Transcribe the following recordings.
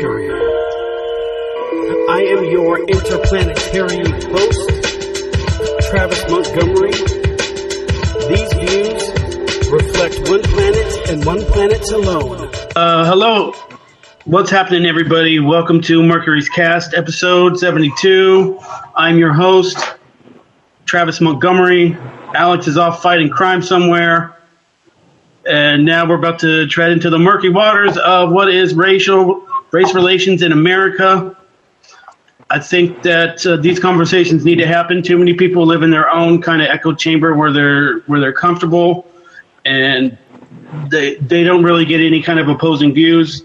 Mercury. I am your interplanetary host, Travis Montgomery. These views reflect one planet and one planet alone. Hello. What's happening, everybody? Welcome to Mercury's Cast, episode 72. I'm your host, Travis Montgomery. Alex is off fighting crime somewhere. And now we're about to tread into the murky waters of what is race relations in America. I think that these conversations need to happen. Too many people live in their own kind of echo chamber where they're comfortable, and they don't really get any kind of opposing views.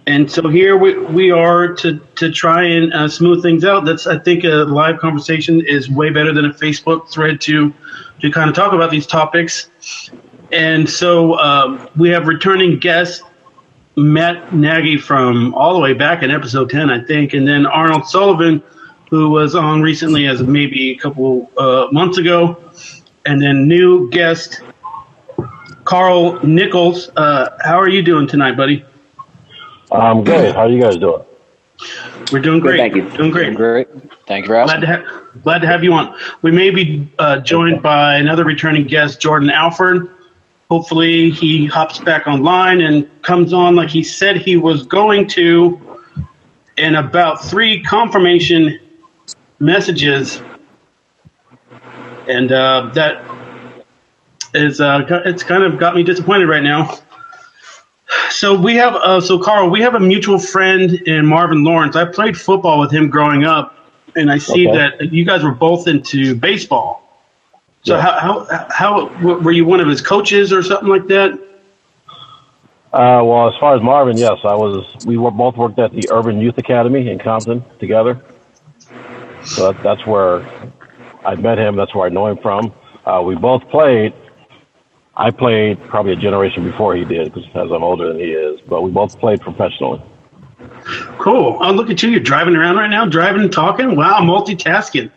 And so here we are to try and smooth things out. I think a live conversation is way better than a Facebook thread to kind of talk about these topics. And so we have returning guest Matt Nagy from all the way back in episode 10, I think, and then Arnold Sullivan, who was on recently as maybe a couple months ago, and then new guest Carl Nichols. How are you doing tonight, buddy? I'm good. How are you guys doing? We're doing great. Thank you. Doing great. Great. Thank you for asking. Glad to have you on. We may be joined by another returning guest, Jordan Alford. Hopefully he hops back online and comes on like he said he was going to in about 3 confirmation messages. And that is it's kind of got me disappointed right now. So we have Carl, we have a mutual friend in Marvin Lawrence. I played football with him growing up, and I see that you guys were both into baseball. So yeah. How were you one of his coaches or something like that? Well, as far as Marvin, yes, I was. We both worked at the Urban Youth Academy in Compton together. So that's where I met him. That's where I know him from. We both played. I played probably a generation before he did, because as I'm older than he is. But we both played professionally. Cool. Oh, look at you! You're driving around right now, driving and talking. Wow, multitasking.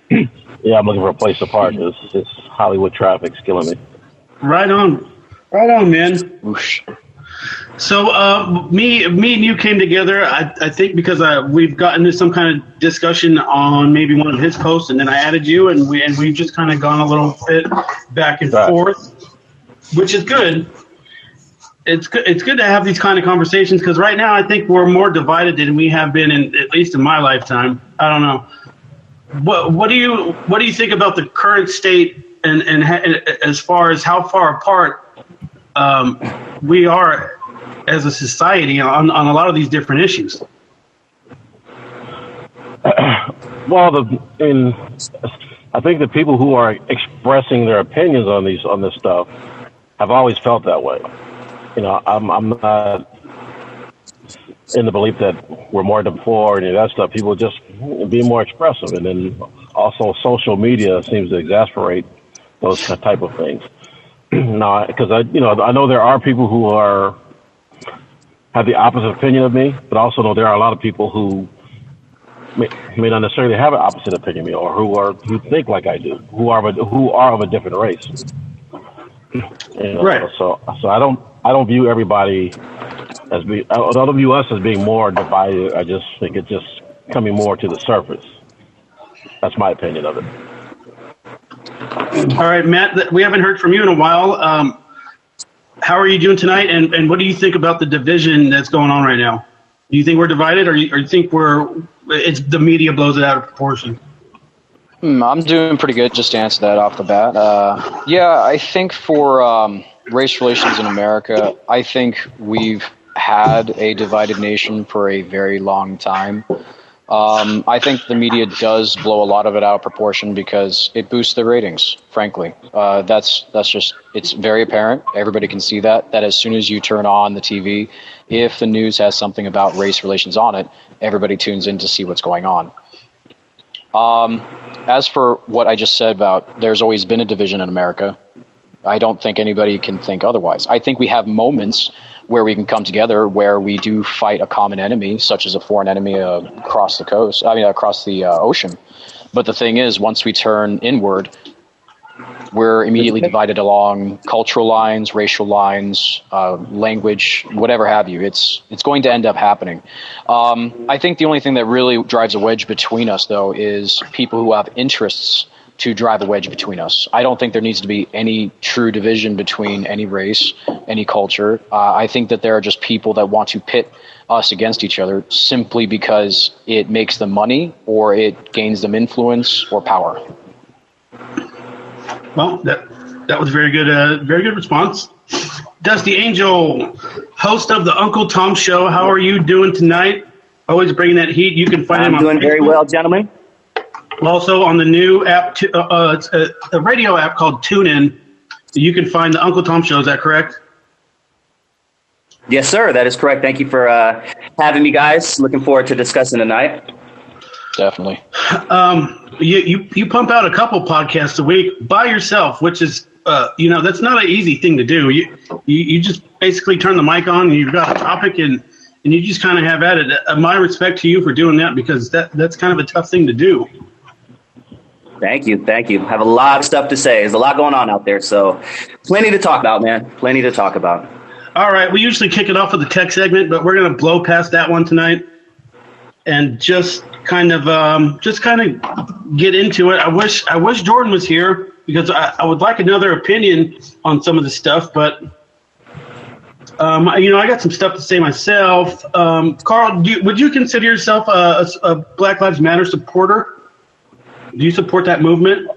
Yeah, I'm looking for a place to park. This Hollywood traffic's killing me. Right on, man. Whoosh. So me and you came together, I think, because we've gotten into some kind of discussion on maybe one of his posts, and then I added you, and we've just kind of gone a little bit back and forth, which is good. It's good to have these kind of conversations, because right now I think we're more divided than we have been at least in my lifetime. I don't know. What do you think about the current state and as far as how far apart we are as a society on a lot of these different issues? Well, I think the people who are expressing their opinions on this stuff have always felt that way. You know, I'm not in the belief that we're more than before and that stuff. People just be more expressive, and then also social media seems to exasperate those type of things. Now, because I know there are people who have the opposite opinion of me, but also know there are a lot of people who may not necessarily have an opposite opinion of me, or who think like I do, who are of a different race. Right. So I don't view everybody I don't view us as being more divided. I just think it's just coming more to the surface. That's my opinion of it. All right, Matt, we haven't heard from you in a while. How are you doing tonight, and what do you think about the division that's going on right now? Do you think we're divided, or you think it's the media blows it out of proportion? I'm doing pretty good, just to answer that off the bat. I think for race relations in America, I think we've had a divided nation for a very long time. I think the media does blow a lot of it out of proportion because it boosts the ratings, frankly. That's just, it's very apparent. Everybody can see that as soon as you turn on the TV, if the news has something about race relations on it, everybody tunes in to see what's going on. As for what I just said about there's always been a division in America, I don't think anybody can think otherwise. I think we have moments where we can come together, where we do fight a common enemy, such as a foreign enemy across the ocean. But the thing is, once we turn inward, we're immediately divided along cultural lines, racial lines, language, whatever have you. It's going to end up happening. I think the only thing that really drives a wedge between us, though, is people who have interests to drive a wedge between us. I don't think there needs to be any true division between any race, any culture. I think that there are just people that want to pit us against each other simply because it makes them money or it gains them influence or power. Well, that was very good response. Dusty Angel, host of the Uncle Tom Show. How are you doing tonight? Always bringing that heat. You can find him on doing Facebook. Very well, gentlemen. Also on the new app, it's a radio app called TuneIn. You can find the Uncle Tom Show. Is that correct? Yes, sir. That is correct. Thank you for having me, guys. Looking forward to discussing tonight. Definitely. You pump out a couple podcasts a week by yourself, which is that's not an easy thing to do. You just basically turn the mic on and you've got a topic and you just kind of have at it. My respect to you for doing that, because that's kind of a tough thing to do. Thank you. I have a lot of stuff to say. There's a lot going on out there, so plenty to talk about, man. Plenty to talk about. All right, we usually kick it off with the tech segment, but we're going to blow past that one tonight and just kind of get into it. I wish Jordan was here, because I would like another opinion on some of the stuff, but I got some stuff to say myself. Carl, would you consider yourself a Black Lives Matter supporter? Do you support that movement?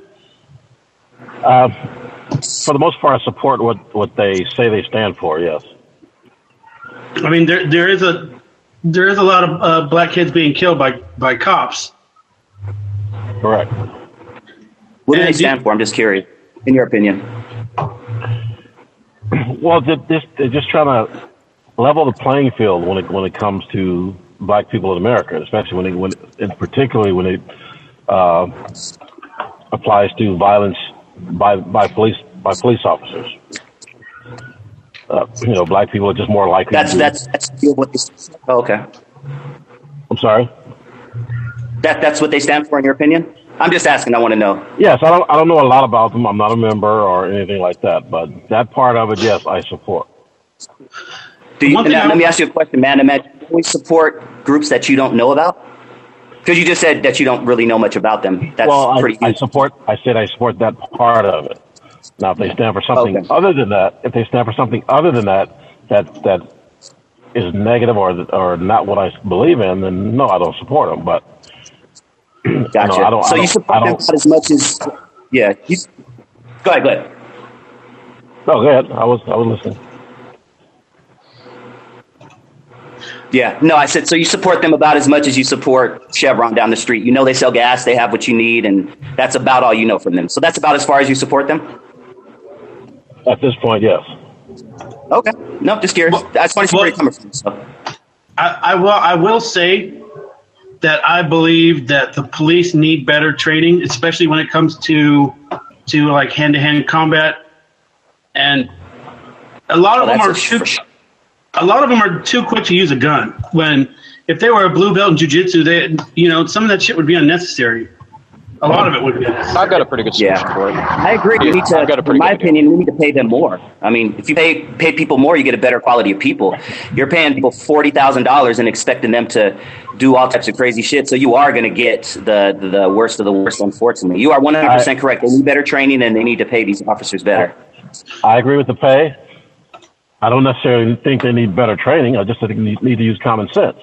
For the most part, I support what they say they stand for. Yes. I mean, there is a lot of black kids being killed by cops. Correct. What do they stand for? I'm just curious, in your opinion. Well, they're just trying to level the playing field when it comes to black people in America, especially particularly when it applies to violence by police officers. Black people are just more likely. That's what they. Oh, okay. I'm sorry. That's what they stand for, in your opinion. I'm just asking. I want to know. Yes, I don't know a lot about them. I'm not a member or anything like that, but that part of it, yes, I support. Let me ask you a question, man. Do you always support groups that you don't know about? Because you just said that you don't really know much about them. That's pretty. I support that part of it. Now, if they stand for something other than that, that is negative or not what I believe in, then no, I don't support them. But gotcha. So you support them as much as Go ahead. No, go ahead. I was listening. Yeah, no, I said, so you support them about as much as you support Chevron down the street. You know they sell gas, they have what you need, and that's about all you know from them. So that's about as far as you support them? At this point, yes. Okay. No, just curious. That's funny where you're coming from. So. I will say that I believe that the police need better training, especially when it comes to like hand-to-hand combat. And a lot of them are too quick to use a gun. If they were a blue belt in jiu-jitsu, some of that shit would be unnecessary. A lot of it would be unnecessary. I've got a pretty good solution for it. I agree. In my opinion, we need to pay them more. I mean, if you pay people more, you get a better quality of people. You're paying people $40,000 and expecting them to do all types of crazy shit. So you are going to get the worst of the worst, unfortunately. You are 100% correct. They need better training, and they need to pay these officers better. I agree with the pay. I don't necessarily think they need better training. I just think they need to use common sense.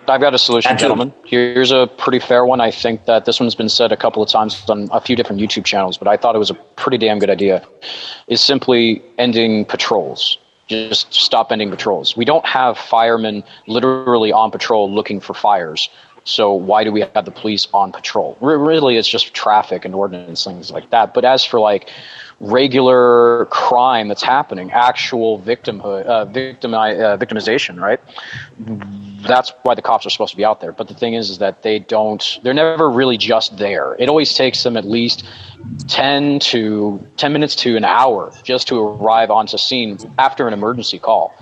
I've got a solution, gentlemen. Here's a pretty fair one. I think that this one's been said a couple of times on a few different YouTube channels, but I thought it was a pretty damn good idea, is simply ending patrols. Just stop ending patrols. We don't have firemen literally on patrol looking for fires. So why do we have the police on patrol? Really, it's just traffic and ordinance, things like that. But as for like regular crime that's happening, actual victimization, right? That's why the cops are supposed to be out there. But the thing is that they're never really just there. It always takes them at least 10 minutes to an hour just to arrive onto scene after an emergency call.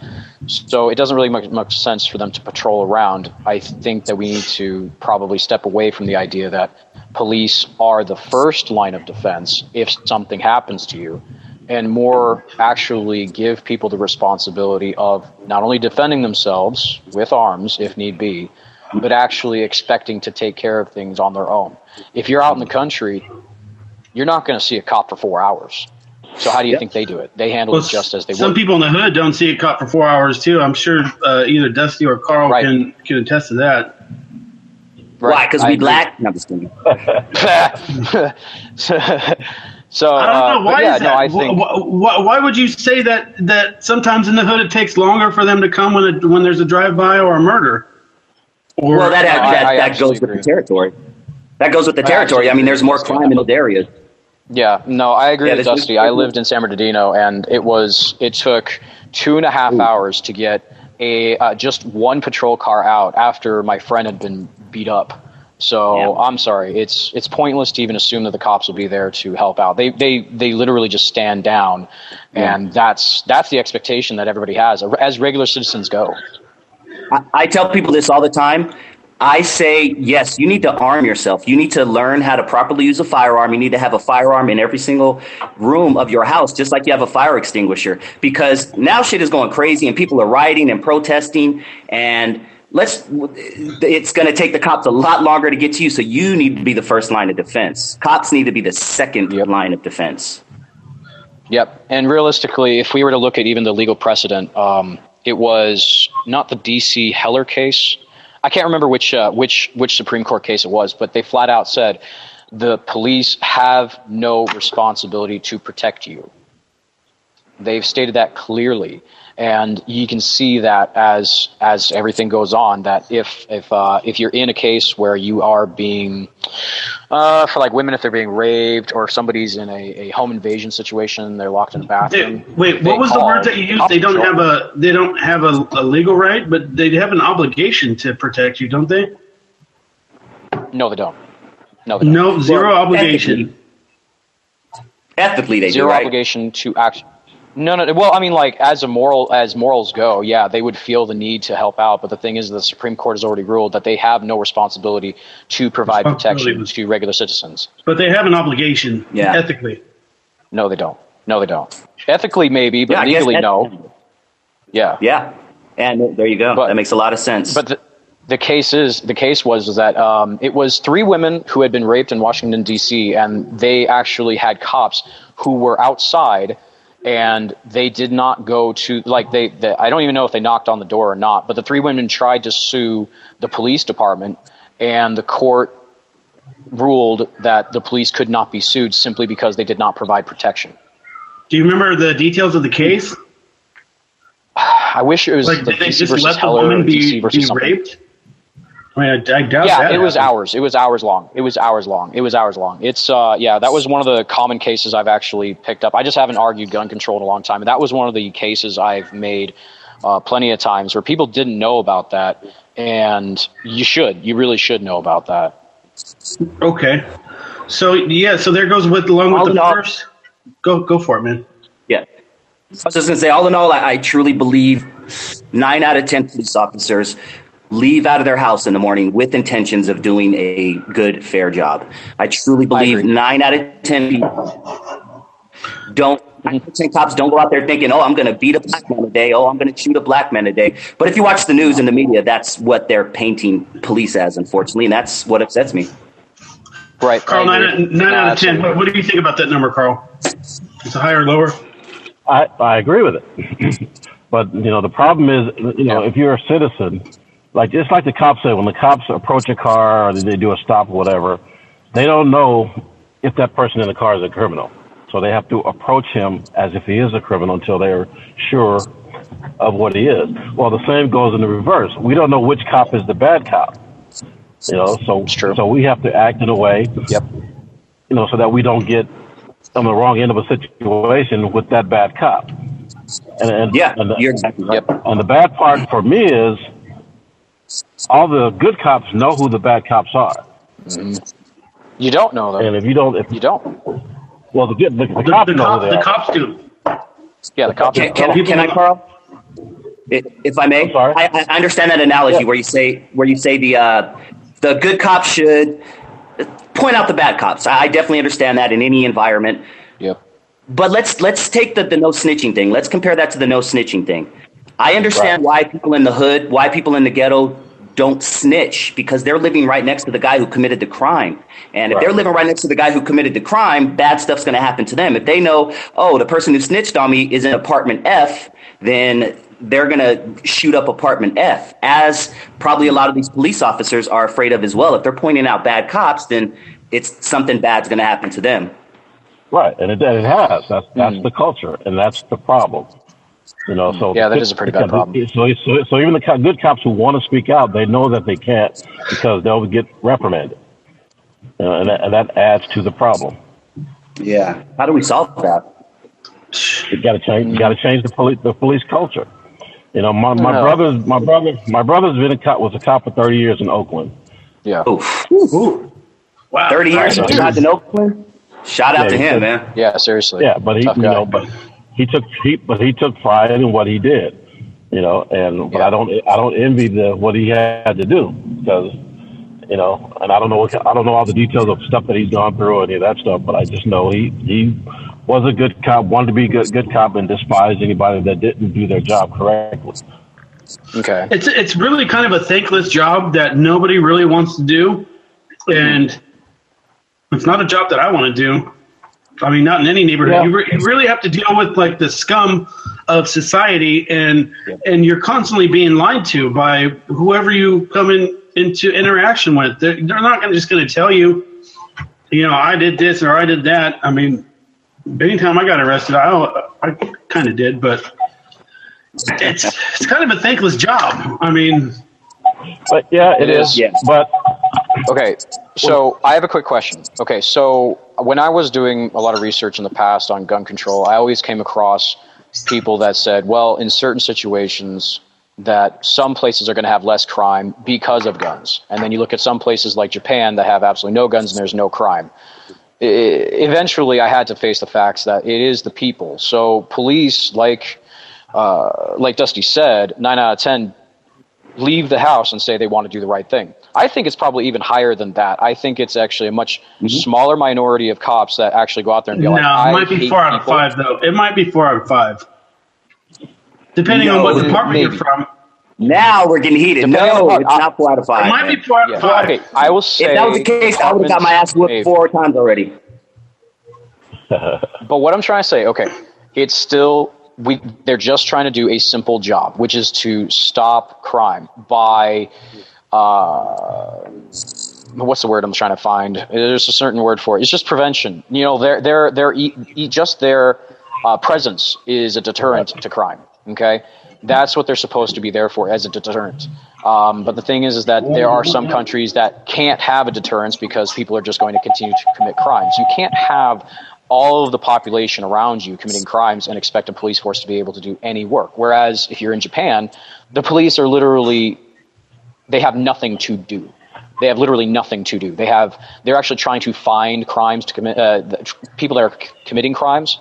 So it doesn't really make much sense for them to patrol around. I think that we need to probably step away from the idea that police are the first line of defense if something happens to you, and more actually give people the responsibility of not only defending themselves with arms if need be, but actually expecting to take care of things on their own. If you're out in the country, you're not going to see a cop for 4 hours. So how do you think they do it? They handle it just as they would. Some people in the hood don't see a cop for 4 hours too. I'm sure either Dusty or Carl can attest to that. Right. Why? Because we black? No, I'm just kidding. So I don't know. Why is that? No, I think, why would you say that sometimes in the hood it takes longer for them to come when there's a drive-by or a murder? Well, that goes with the territory. That goes with the territory. I mean, there's more crime in those areas. Yeah, no, I agree with Dusty. I lived in San Bernardino, and it took 2.5 hours to get just one patrol car out after my friend had been beat up. So I'm sorry, it's pointless to even assume that the cops will be there to help out. They literally just stand down, and that's the expectation that everybody has as regular citizens go. I tell people this all the time. I say, yes, you need to arm yourself. You need to learn how to properly use a firearm. You need to have a firearm in every single room of your house, just like you have a fire extinguisher, because now shit is going crazy and people are rioting and protesting, and it's going to take the cops a lot longer to get to you. So you need to be the first line of defense. Cops need to be the second line of defense. Yep. And realistically, if we were to look at even the legal precedent, it was not the DC Heller case. I can't remember which Supreme Court case it was, but they flat out said the police have no responsibility to protect you. They've stated that clearly, and you can see that as everything goes on, that if you're in a case where you are being for like women, if they're being raped, or if somebody's in a home invasion situation, they're locked in a bathroom. Wait, what was the word that you used? They don't have a legal right, but they have an obligation to protect you, don't they? No, they don't. No, zero obligation. Ethically, they zero do, right? obligation to act. No. Well, I mean, like as morals go, yeah, they would feel the need to help out. But the thing is, the Supreme Court has already ruled that they have no responsibility to provide protection to regular citizens. But they have an obligation, ethically. No, they don't. Ethically, maybe, but legally, no. Yeah. Yeah, and there you go. That makes a lot of sense. But the case was that it was 3 women who had been raped in Washington, D.C., and they actually had cops who were outside. And they did not go to, like, I don't even know if they knocked on the door or not, but the 3 women tried to sue the police department, and the court ruled that the police could not be sued simply because they did not provide protection. Do you remember the details of the case? I wish it was like, did they just let the woman be raped? I mean, I doubt that. Yeah, it was hours. It was hours long. It's that was one of the common cases I've actually picked up. I just haven't argued gun control in a long time, and that was one of the cases I've made plenty of times where people didn't know about that, and you really should know about that. Okay, so there goes along with the first. Go for it, man. Yeah, I was just gonna say, all in all, I truly believe 9 out of 10 police officers leave out of their house in the morning with intentions of doing a good, fair job. I truly believe 9 out of 10 people don't. 9 out of 10 cops don't go out there thinking, "Oh, I'm going to beat a black man today. Oh, I'm going to shoot a black man today." But if you watch the news and the media, that's what they're painting police as, unfortunately, and that's what upsets me. Right, Carl. 9 out of 10. What do you think about that number, Carl? Is it higher or lower? I agree with it, but the problem is, if you're a citizen. Just like the cops say, when the cops approach a car or they do a stop or whatever, they don't know if that person in the car is a criminal. So they have to approach him as if he is a criminal until they're sure of what he is. Well, the same goes in the reverse. We don't know which cop is the bad cop. So we have to act in a way, so that we don't get on the wrong end of a situation with that bad cop. You're exactly right. And the bad part for me is, all the good cops know who the bad cops are. You don't know them. And if you don't, well, the cops know who they are. The cops do. Yeah, the cops. Can I, Carl? If I may, I understand that analogy where you say the good cops should point out the bad cops. I definitely understand that in any environment. Yep. But let's take the no snitching thing. Let's compare that to the no snitching thing. I understand why people in the hood, why people in the ghetto don't snitch, because they're living right next to the guy who committed the crime. And if they're living right next to the guy who committed the crime, bad stuff's going to happen to them. If they know, oh, the person who snitched on me is in apartment F, then they're going to shoot up apartment F, as probably a lot of these police officers are afraid of as well. If they're pointing out bad cops, then it's something bad's going to happen to them. Right, and it has. That's the culture, and that's the problem. So yeah, that is a pretty bad problem. So even the good cops who want to speak out, they know that they can't because they'll get reprimanded, and that adds to the problem. Yeah, how do we solve that? You got to change. You got to change the police culture. My brother's been was a cop for 30 years in Oakland. Yeah. Ooh. Wow. 30 years in Oakland. Shout out to him, man. Yeah, seriously. Yeah, but he took pride in what he did, but I don't envy what he had to do, because, and I don't know all the details of stuff that he's gone through or any of that stuff, but I just know he was a good cop, wanted to be a good cop, and despised anybody that didn't do their job correctly. Okay. It's really kind of a thankless job that nobody really wants to do, and it's not a job that I want to do. I mean, not in any neighborhood. Yeah. You really have to deal with like the scum of society, and you're constantly being lied to by whoever you come into interaction with. They're not just going to tell you, I did this or I did that. I mean, anytime I got arrested, I kind of did, but it's kind of a thankless job. I mean, but yeah, it is. Yeah. But okay. So I have a quick question. Okay, so when I was doing a lot of research in the past on gun control, I always came across people that said, well, in certain situations that some places are going to have less crime because of guns. And then you look at some places like Japan that have absolutely no guns and there's no crime. Eventually, I had to face the facts that it is the people. So police, like Dusty said, 9 out of 10 leave the house and say they want to do the right thing. I think it's probably even higher than that. I think it's actually a much smaller minority of cops that actually go out there and be like, it might be 4 out of 5, though. It might be 4 out of 5. Depending on what department you're from. Now we're getting heated. It's not 4 out of 5. It might be 4 out of 5. Okay, I will say, if that was the case, I would have got my ass whooped 4 times already. But what I'm trying to say, okay, it's still... they're just trying to do a simple job, which is to stop crime by, what's the word I'm trying to find? There's a certain word for it. It's just prevention. Their presence is a deterrent to crime. Okay, that's what they're supposed to be there for, as a deterrent. But the thing is that there are some countries that can't have a deterrence because people are just going to continue to commit crimes. You can't have all of the population around you committing crimes and expect a police force to be able to do any work. Whereas if you're in Japan, the police are they have nothing to do. They have literally nothing to do. They're actually trying to find crimes to commit, people that are committing crimes.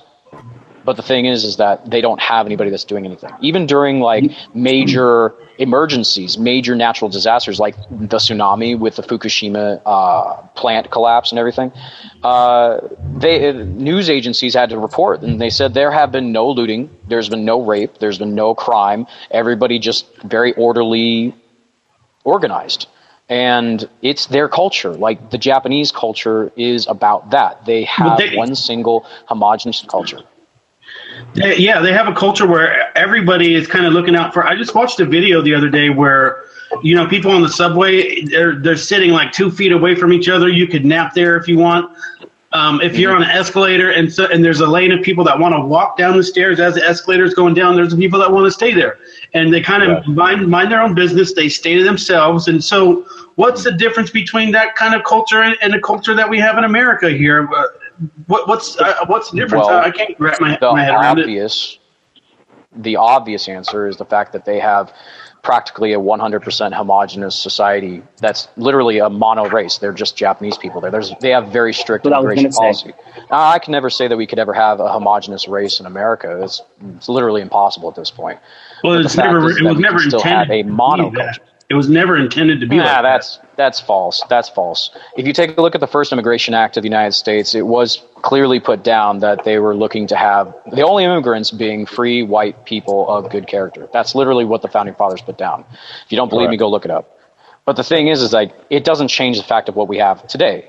But the thing is that they don't have anybody that's doing anything. Even during like major emergencies, major natural disasters like the tsunami with the Fukushima plant collapse and everything, news agencies had to report, and they said there have been no looting, there's been no rape, there's been no crime. Everybody just very orderly, organized. And it's their culture. Like the Japanese culture is about that. They have one single homogenous culture. Yeah, they have a culture where everybody is kind of looking out for. I just watched a video the other day where, people on the subway, they're sitting like 2 feet away from each other. You could nap there if you want. If you're on an escalator and there's a lane of people that want to walk down the stairs as the escalator is going down, there's the people that want to stay there. And they kind of mind their own business. They stay to themselves. And so what's the difference between that kind of culture and the culture that we have in America here? What's the difference? Well, I can't wrap my head around it. The obvious answer is the fact that they have practically a 100% homogenous society that's literally a mono race. They're just Japanese people there. They have very strict immigration policy. I can never say that we could ever have a homogenous race in America. It's literally impossible at this point. Well, it was never still have a mono culture. It was never intended to be like that. That's false. That's false. If you take a look at the first Immigration Act of the United States, it was clearly put down that they were looking to have the only immigrants being free white people of good character. That's literally what the Founding Fathers put down. If you don't believe me, go look it up. But the thing is like, it doesn't change the fact of what we have today.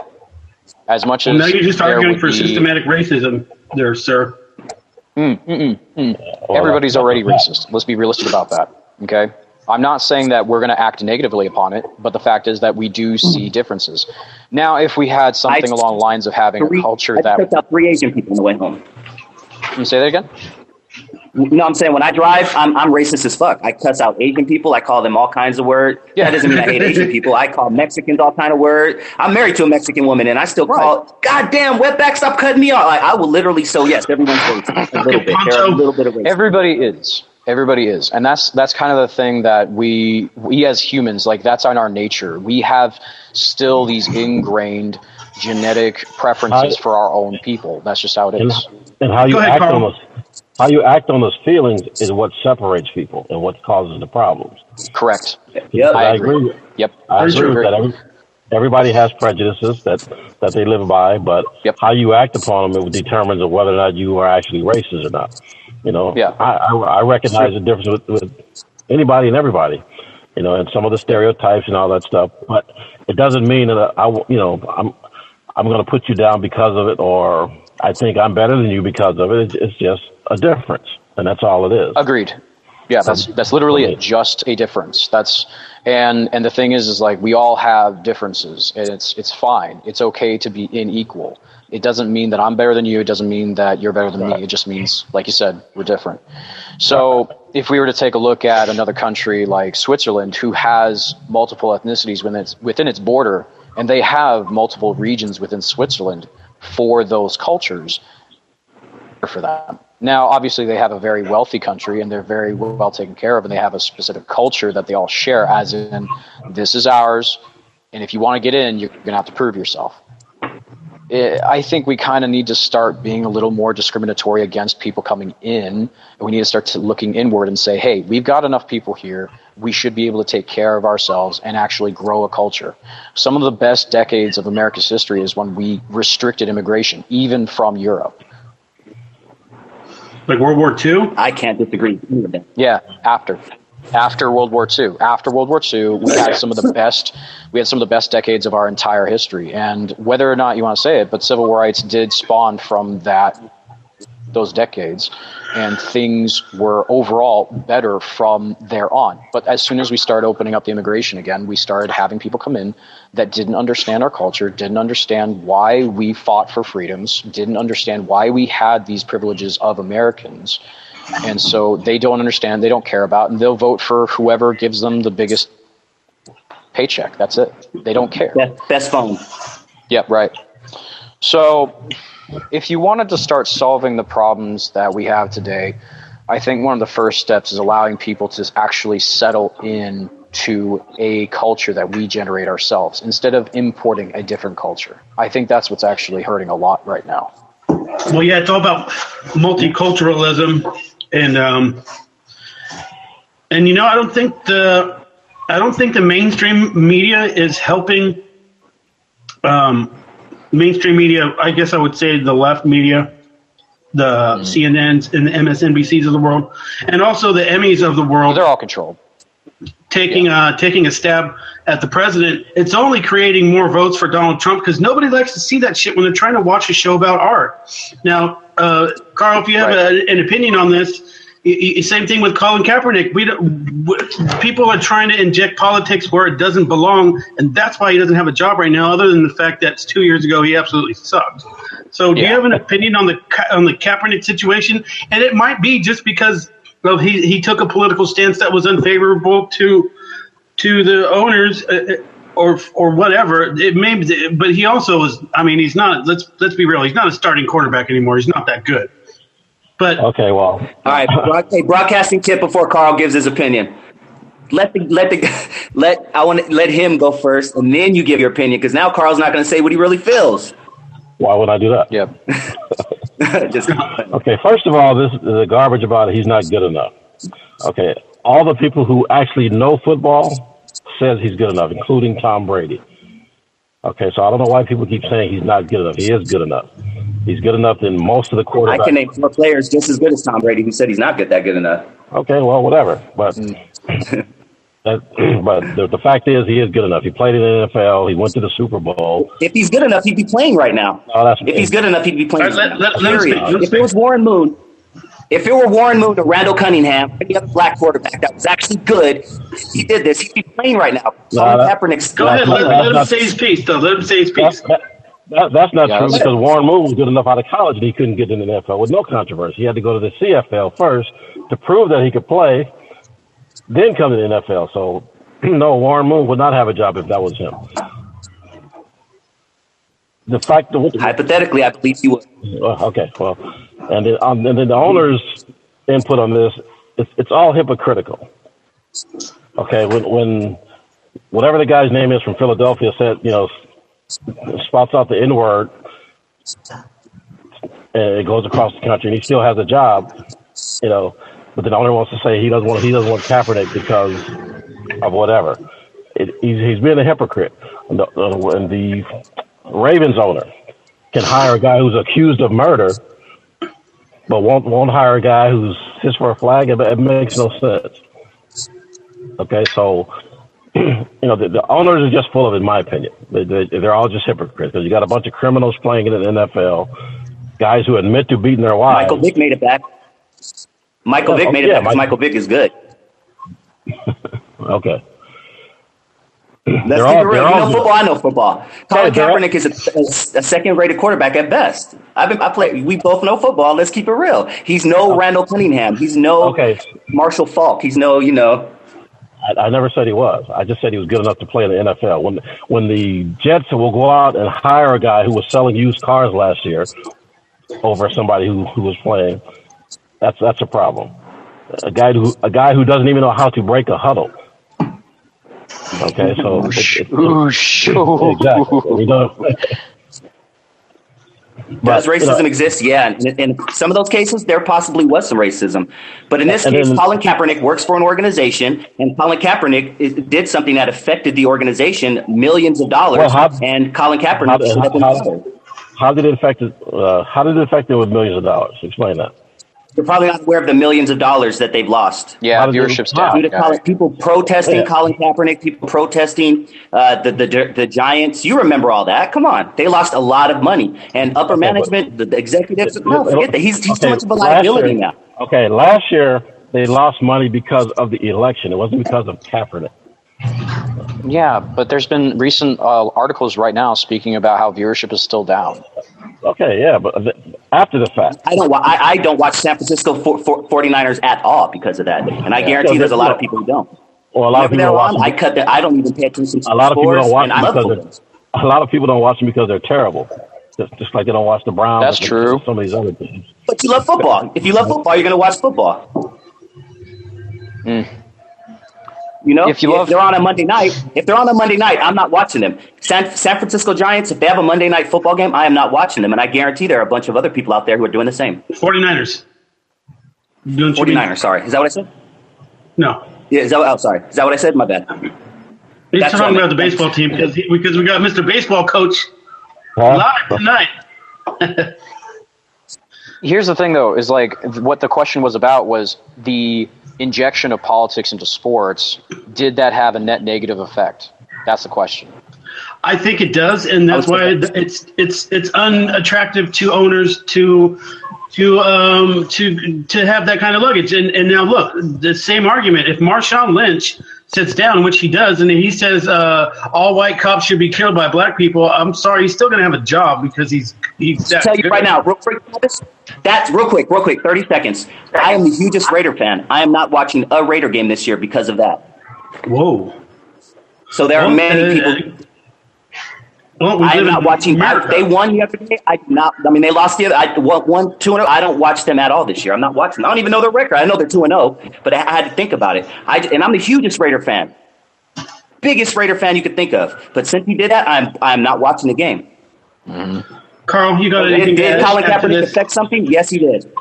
As much as now you're just arguing for systematic racism there, sir. Everybody's already racist. Let's be realistic about that. Okay. I'm not saying that we're going to act negatively upon it, but the fact is that we do see differences. Now, if we had something along the lines of having a culture that... I took out 3 Asian people on the way home. Can you say that again? No, I'm saying when I drive, I'm racist as fuck. I cuss out Asian people. I call them all kinds of words. Yeah. That doesn't mean I hate Asian people. I call Mexicans all kind of words. I'm married to a Mexican woman, and I still call, goddamn, wetback, stop cutting me off. Like, I will literally, yes, everyone's racist. A little bit. There's a little bit of racism. Everybody is. And that's kind of the thing that we as humans, like that's in our nature. We have still these ingrained genetic preferences for our own people. That's just how it is. And how you act on those feelings is what separates people and what causes the problems. Correct. Yep. I agree. Yep. I agree with that. Everybody has prejudices that they live by, but how you act upon them, it determines whether or not you are actually racist or not. You know, I recognize the difference with anybody and everybody, you know, and some of the stereotypes and all that stuff. But it doesn't mean that I'm going to put you down because of it, or I think I'm better than you because of it. It's just a difference, and that's all it is. Agreed. Yeah, that's literally just a difference. And the thing is like we all have differences, and it's fine. It's okay to be unequal. It doesn't mean that I'm better than you. It doesn't mean that you're better than me. It just means, like you said, we're different. So if we were to take a look at another country like Switzerland, who has multiple ethnicities within its border, and they have multiple regions within Switzerland for those cultures, for that. Now, obviously, they have a very wealthy country, and they're very well taken care of, and they have a specific culture that they all share, as in, this is ours, and if you want to get in, you're going to have to prove yourself. I think we kind of need to start being a little more discriminatory against people coming in, and we need to start looking inward and say, hey, we've got enough people here. We should be able to take care of ourselves and actually grow a culture. Some of the best decades of America's history is when we restricted immigration, even from Europe. Like World War II? I can't disagree with that. Yeah, after World War II. After World War II, we had some of the best decades of our entire history. And whether or not you want to say it, but civil rights did spawn from those decades, and things were overall better from there on. But as soon as we started opening up the immigration again, we started having people come in that didn't understand our culture, didn't understand why we fought for freedoms, didn't understand why we had these privileges of Americans. And so they don't understand, they don't care about, and they'll vote for whoever gives them the biggest paycheck. That's it. They don't care. Best phone. Yep, right. So if you wanted to start solving the problems that we have today, I think one of the first steps is allowing people to actually settle in to a culture that we generate ourselves instead of importing a different culture. I think that's what's actually hurting a lot right now. Well, yeah, it's all about multiculturalism, and you know, I don't think the mainstream media is helping. Mainstream media, I guess I would say the left media, the CNNs and the MSNBCs of the world, and also the Emmys of the world. They're all controlled. Taking a stab at the president. It's only creating more votes for Donald Trump because nobody likes to see that shit when they're trying to watch a show about art. Now, Carl, if you have an opinion on this, same thing with Colin Kaepernick. People are trying to inject politics where it doesn't belong, and that's why he doesn't have a job right now, other than the fact that 2 years ago he absolutely sucked. So do you have an opinion on the Kaepernick situation? And it might be just because he took a political stance that was unfavorable to the owners or whatever. It may be, but he also is. I mean, he's not. Let's be real. He's not a starting quarterback anymore. He's not that good. But okay, well, all right. Broadcasting tip before Carl gives his opinion. I want to let him go first, and then you give your opinion, because now Carl's not going to say what he really feels. Why would I do that? Yep. Okay, first of all, this is the garbage about it. He's not good enough. Okay, all the people who actually know football says he's good enough, including Tom Brady. Okay, so I don't know why people keep saying he's not good enough. He is good enough. He's good enough in most of the quarterbacks. I can name 4 players just as good as Tom Brady who said he's not that good enough. Okay, well, whatever. But the fact is he is good enough. He played in the NFL. He went to the Super Bowl. If he's good enough, he'd be playing right now. If he's good enough, he'd be playing. If it was Warren Moon, if it were Warren Moon or Randall Cunningham, any other black quarterback that was actually good, he did this, he'd be playing right now. Kaepernick's go ahead, let him say his piece, though. Let him say his piece. That's not true because Warren Moon was good enough out of college and he couldn't get in the NFL with no controversy. He had to go to the CFL first to prove that he could play, then come to the NFL. So, no, Warren Moon would not have a job if that was him. The fact that hypothetically, I believe he would. Okay, well, and then the owner's input on this, it's all hypocritical. Okay, when whatever the guy's name is from Philadelphia said, spouts out the N-word, and it goes across the country, and he still has a job, but the owner wants to say he doesn't want Kaepernick because of whatever. He's being a hypocrite. And the Ravens owner can hire a guy who's accused of murder, but won't hire a guy who's his for a flag. It makes no sense. Okay, so the owners are just full of it, in my opinion. They're all just hypocrites because you got a bunch of criminals playing in the NFL, guys who admit to beating their wives. Michael Vick made it back. Michael Vick made it back because Michael Vick is good. Okay. Let's keep it real. You know football. I know football. Colin Kaepernick is a second-rated quarterback at best. We both know football. Let's keep it real. He's no Randall Cunningham. He's no Marshall Faulk. He's no, I never said he was. I just said he was good enough to play in the NFL. When the Jets will go out and hire a guy who was selling used cars last year over somebody who was playing, that's a problem. A guy who doesn't even know how to break a huddle. Okay, so exactly. Does racism exist? Yeah. In some of those cases, there possibly was some racism. But in this case, Colin Kaepernick works for an organization, and Colin Kaepernick did something that affected the organization millions of dollars. And Colin Kaepernick. How did it affect it? How did it affect it with millions of dollars? Explain that. You're probably not aware of the millions of dollars that they've lost. Yeah, viewership's down. Due to people protesting Colin Kaepernick, people protesting the Giants. You remember all that? Come on, they lost a lot of money, and upper management, the executives. No, forget that. He's too much of a liability now. Okay, last year they lost money because of the election. It wasn't because of Kaepernick. Yeah, but there's been recent articles right now speaking about how viewership is still down. Okay, yeah, but after the fact. I don't watch San Francisco 49ers at all because of that. And I guarantee there's a lot of people who don't. Well, a lot of people don't watch them. I don't even pay attention to a lot of people don't watch them a lot of people don't watch them because they're terrible. Just like they don't watch the Browns. That's true. Some of these other teams. But you love football. If you love football, you're going to watch football. If they're on a Monday night, I'm not watching them. San Francisco Giants, if they have a Monday night football game, I am not watching them. And I guarantee there are a bunch of other people out there who are doing the same. 49ers. 49ers, sorry. Is that what I said? No. Yeah, sorry. Is that what I said? My bad. He's talking about the baseball team because we got Mr. Baseball Coach live tonight. Here's the thing, though, is like what the question was about was the injection of politics into sports. Did that have a net negative effect? That's the question. I think it does, and that's why it's unattractive to owners to have that kind of luggage. And now look, the same argument. If Marshawn Lynch sits down, which he does, and he says all white cops should be killed by black people, I'm sorry, he's still going to have a job because he's I'll tell you right now, real quick, that's real quick, 30 seconds. I am the hugest Raider fan. I am not watching a Raider game this year because of that. Whoa. So there are many people. I am not watching. They won the other day. They lost the other. 1-2-0. I don't watch them at all this year. I'm not watching them. I don't even know their record. I know they're 2-0, but I had to think about it. And I'm the hugest Raider fan, biggest Raider fan you could think of. But since he did that, I'm not watching the game. Mm-hmm. Carl, you got anything? Did Colin Kaepernick affect something? Yes, he did.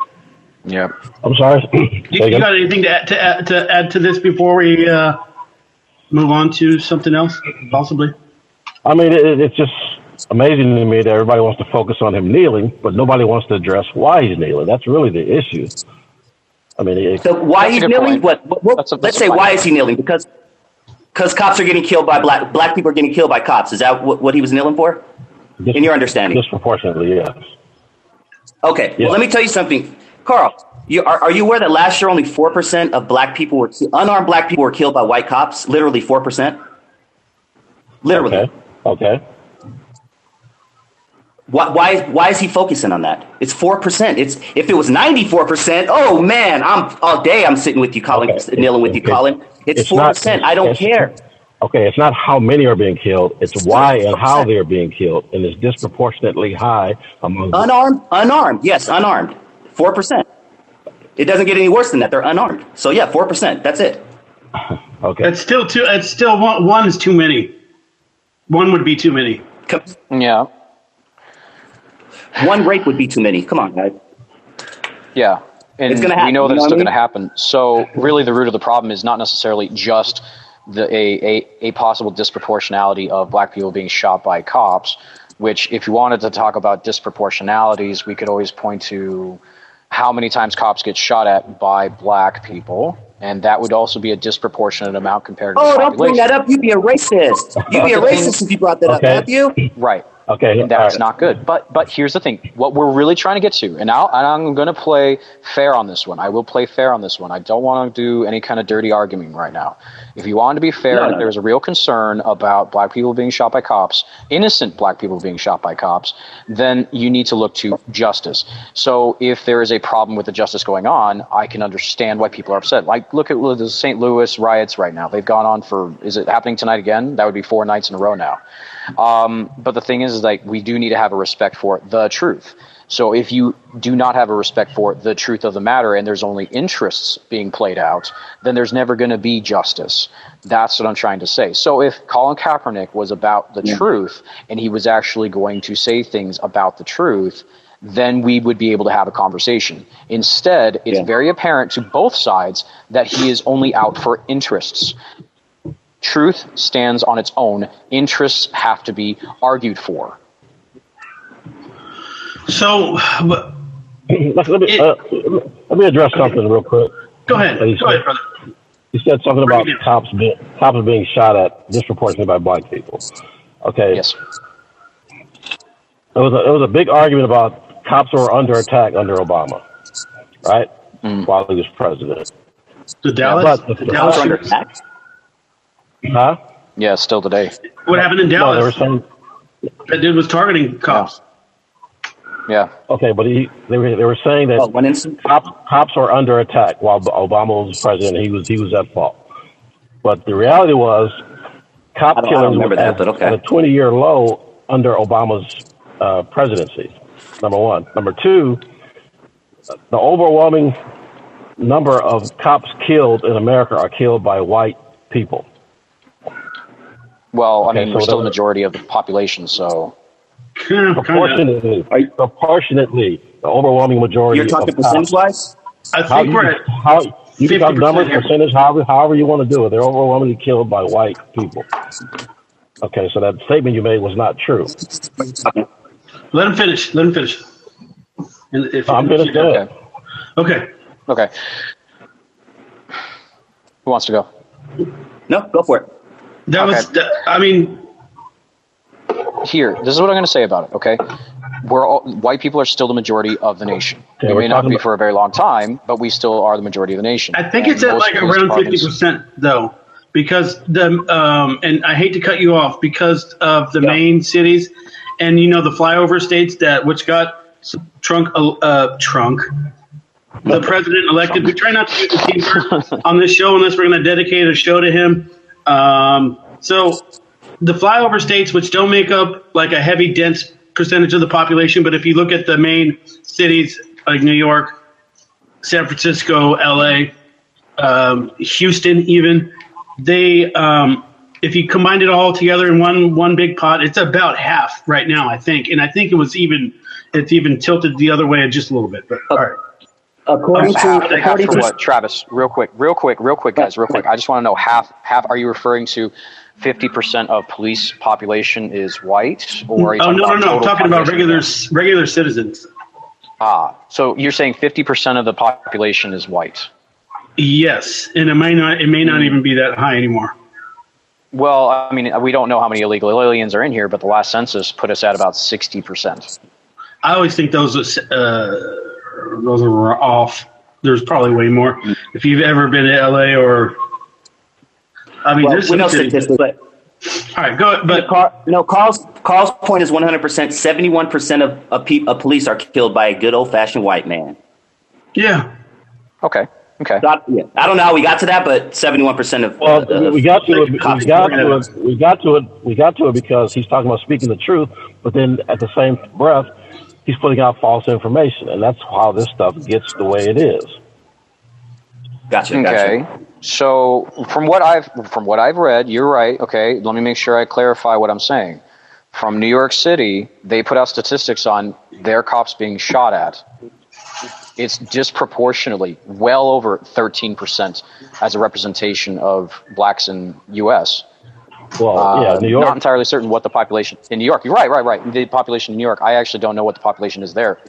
Yep. I'm sorry. You got anything to add to this before we? move on to something else, possibly? I mean, it's just amazing to me that everybody wants to focus on him kneeling, but nobody wants to address why he's kneeling. That's really the issue. I mean, so why he's kneeling? Let's say why is he kneeling? Because cops are getting killed by black people are getting killed by cops. Is that what he was kneeling for? In your understanding? Disproportionately, yes. Okay. Yes. Well, let me tell you something, Carl. Are you aware that last year only 4% of black people unarmed black people were killed by white cops? Literally 4%. Literally. Okay. Why is he focusing on that? It's 4%. If it was 94%, oh man, all day I'm sitting with you, Colin, kneeling with you, Colin. It's 4%. I don't care. Okay, it's not how many are being killed. It's why and how they're being killed, and it's disproportionately high among unarmed. Yes, unarmed. 4%. It doesn't get any worse than that. They're unarmed. So yeah, 4%. That's it. Okay. It's still one is too many. One would be too many. Yeah. One rape would be too many. Come on, guys. Yeah. And it's gonna happen, we know that it's still going to mean? happen. So really the root of the problem is not necessarily just a possible disproportionality of black people being shot by cops, which if you wanted to talk about disproportionalities, we could always point to how many times cops get shot at by black people. And that would also be a disproportionate amount compared to the population. Don't bring that up. You'd be a racist. You'd be a racist if you brought that up, Matthew. Right. Okay. And that's not good. But here's the thing. What we're really trying to get to, and I'm going to play fair on this one. I will play fair on this one. I don't want to do any kind of dirty arguing right now. If you want to be fair, if there's a real concern about black people being shot by cops, innocent black people being shot by cops, then you need to look to justice. So if there is a problem with the justice going on, I can understand why people are upset. Like, look at the St. Louis riots right now. They've gone on for, is it happening tonight again? That would be 4 nights in a row now. But the thing is like, we do need to have a respect for the truth. So if you do not have a respect for the truth of the matter and there's only interests being played out, then there's never going to be justice. That's what I'm trying to say. So if Colin Kaepernick was about the truth and he was actually going to say things about the truth, then we would be able to have a conversation. Instead, it's very apparent to both sides that he is only out for interests. Truth stands on its own. Interests have to be argued for. So, let me address something real quick. Go ahead. Go ahead, brother. You said something about cops being shot at disproportionately by black people. Okay. Yes. There was a big argument about cops were under attack under Obama, right? While he was president. The Dallas were under attack? Huh? Yeah, still today. What happened in Dallas? No, that dude was targeting cops. Yeah. Okay, but they were saying that cops were under attack while Obama was president. He was at fault. But the reality was, cop killings were at a 20-year low under Obama's presidency. Number one. Number two, the overwhelming number of cops killed in America are killed by white people. Well, I mean, we're still the majority of the population, so. Proportionately, the overwhelming majority. You're talking percentage-wise? I think we're at you can talk numbers, percentage, however you want to do it. They're overwhelmingly killed by white people. Okay, so that statement you made was not true. Let him finish. And I'm finished. Okay. Who wants to go? No, go for it. Here, this is what I'm going to say about it, okay? White people are still the majority of the nation. Okay, we may not be for a very long time, but we still are the majority of the nation. I think it's at like around 50%, though, because and I hate to cut you off, because of the main cities and, the flyover states which got Trump, the president elected. We try not to use the T-word on this show unless we're going to dedicate a show to him. So the flyover states, which don't make up like a heavy, dense percentage of the population, but if you look at the main cities like New York, San Francisco, LA, Houston, even they, if you combined it all together in one big pot, it's about half right now, I think. And I think it's even tilted the other way just a little bit. But all right. According to what, Travis? Real quick, guys. I just want to know half. Are you referring to 50% of police population is white, or are you no. I'm talking about regular there? citizens. So you're saying 50% of the population is white? Yes, and it may not even be that high anymore. Well, I mean, we don't know how many illegal aliens are in here, but the last census put us at about 60%. I always think those are off. There's probably way more. If you've ever been to LA or, there's some statistics, but all right, go. But Carl's point is 100%. 71% of police are killed by a good old fashioned white man. Yeah. Okay. I don't know how we got to that, but 71% of we got to it because he's talking about speaking the truth, but then at the same breath, he's putting out false information, and that's how this stuff gets the way it is. Gotcha. Okay. So from what I've read, you're right. Okay, let me make sure I clarify what I'm saying. From New York City, they put out statistics on their cops being shot at. It's disproportionately well over 13% as a representation of blacks in U.S. Well, New York. Not entirely certain what the population in New York. You're right. The population in New York. I actually don't know what the population is there,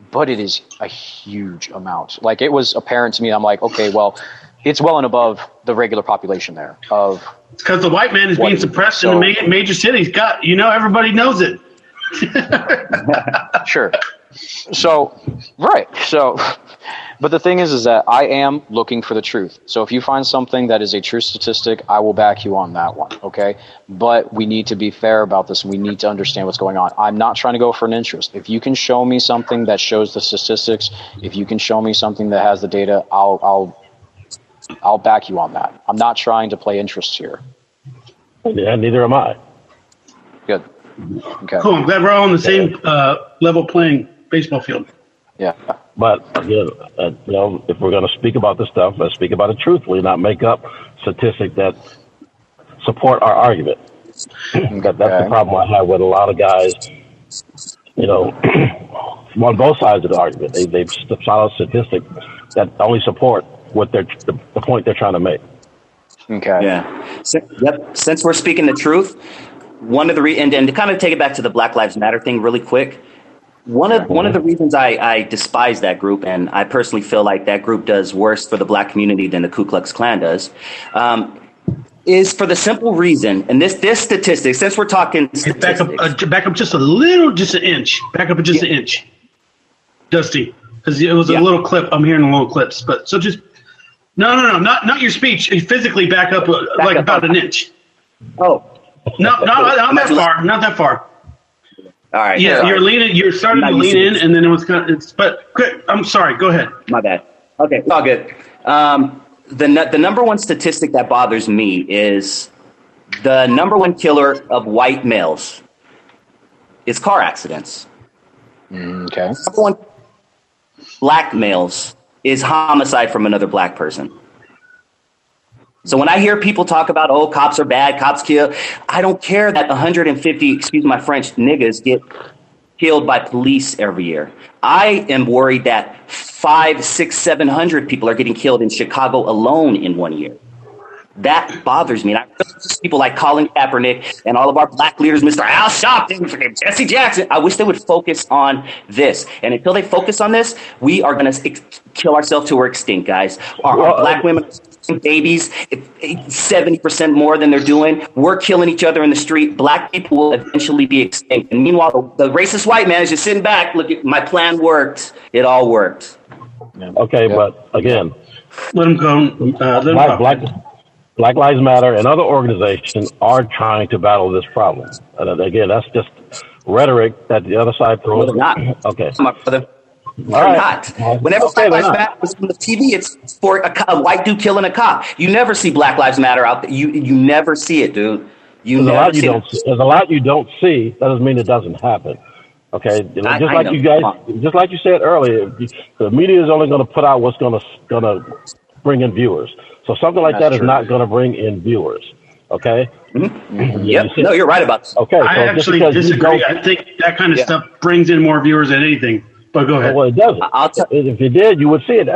but it is a huge amount. Like, it was apparent to me. I'm like, okay, well, it's well and above the regular population there. It's because the white man is being suppressed in the major cities. God, everybody knows it. Sure. So, right. So, but the thing is that I am looking for the truth. So if you find something that is a true statistic, I will back you on that one. Okay. But we need to be fair about this, and we need to understand what's going on. I'm not trying to go for an interest. If you can show me something that shows the statistics, if you can show me something that has the data, I'll back you on that. I'm not trying to play interest here. Yeah, neither am I. Good. Okay. Cool. I'm glad we're all on the same level playing baseball field. Yeah. But again, if we're going to speak about this stuff, let's speak about it truthfully, not make up statistics that support our argument. That's the problem I have with a lot of guys, on both sides of the argument. They've shot out statistics that only support what the point they're trying to make. Okay. Yeah. Since we're speaking the truth, one of the and to kind of take it back to the Black Lives Matter thing really quick, one of the reasons I despise that group, and I personally feel like that group does worse for the black community than the Ku Klux Klan does, is for the simple reason, and this statistic, since we're talking statistics, back up just an inch. Back up just an inch, Dusty, because it was a little clip. I'm hearing a little clips, but so just no, not your speech. Physically back up about an inch. Oh. No, not that far. All right. Yeah, you're starting to lean in, and then it was but quick, I'm sorry. Go ahead. My bad. Okay, it's all good. The number one statistic that bothers me is the number one killer of white males is car accidents. Okay. Number one black males is homicide from another black person. So when I hear people talk about, cops are bad, cops kill, I don't care that 150, excuse my French, niggas get killed by police every year. I am worried that 500, 600, 700 people are getting killed in Chicago alone in 1 year. That bothers me. And I people like Colin Kaepernick and all of our black leaders, Mr. Al Sharpton, Jesse Jackson. I wish they would focus on this. And until they focus on this, we are going to kill ourselves till we're extinct, guys. Our black women, babies, 70% more than they're doing. We're killing each other in the street. Black people will eventually be extinct. And meanwhile, the racist white man is just sitting back. Look, my plan worked. It all worked. Okay, but again, let them go. Black Lives Matter and other organizations are trying to battle this problem. And again, that's just rhetoric that the other side throws. No, they're not. Okay. My brother. They're not. Whenever Black Lives Matter was on the TV, it's for a white dude killing a cop. You never see Black Lives Matter out there. You never see it, dude. There's a lot you don't see. That doesn't mean it doesn't happen. Okay, just like you said earlier, the media is only going to put out what's going to bring in viewers. So something like that is not going to bring in viewers. Okay. Mm-hmm. Yep. You're right about that. Okay. I actually disagree. I think that kind of stuff brings in more viewers than anything. But go ahead. Well, it doesn't. If you did, you would see it.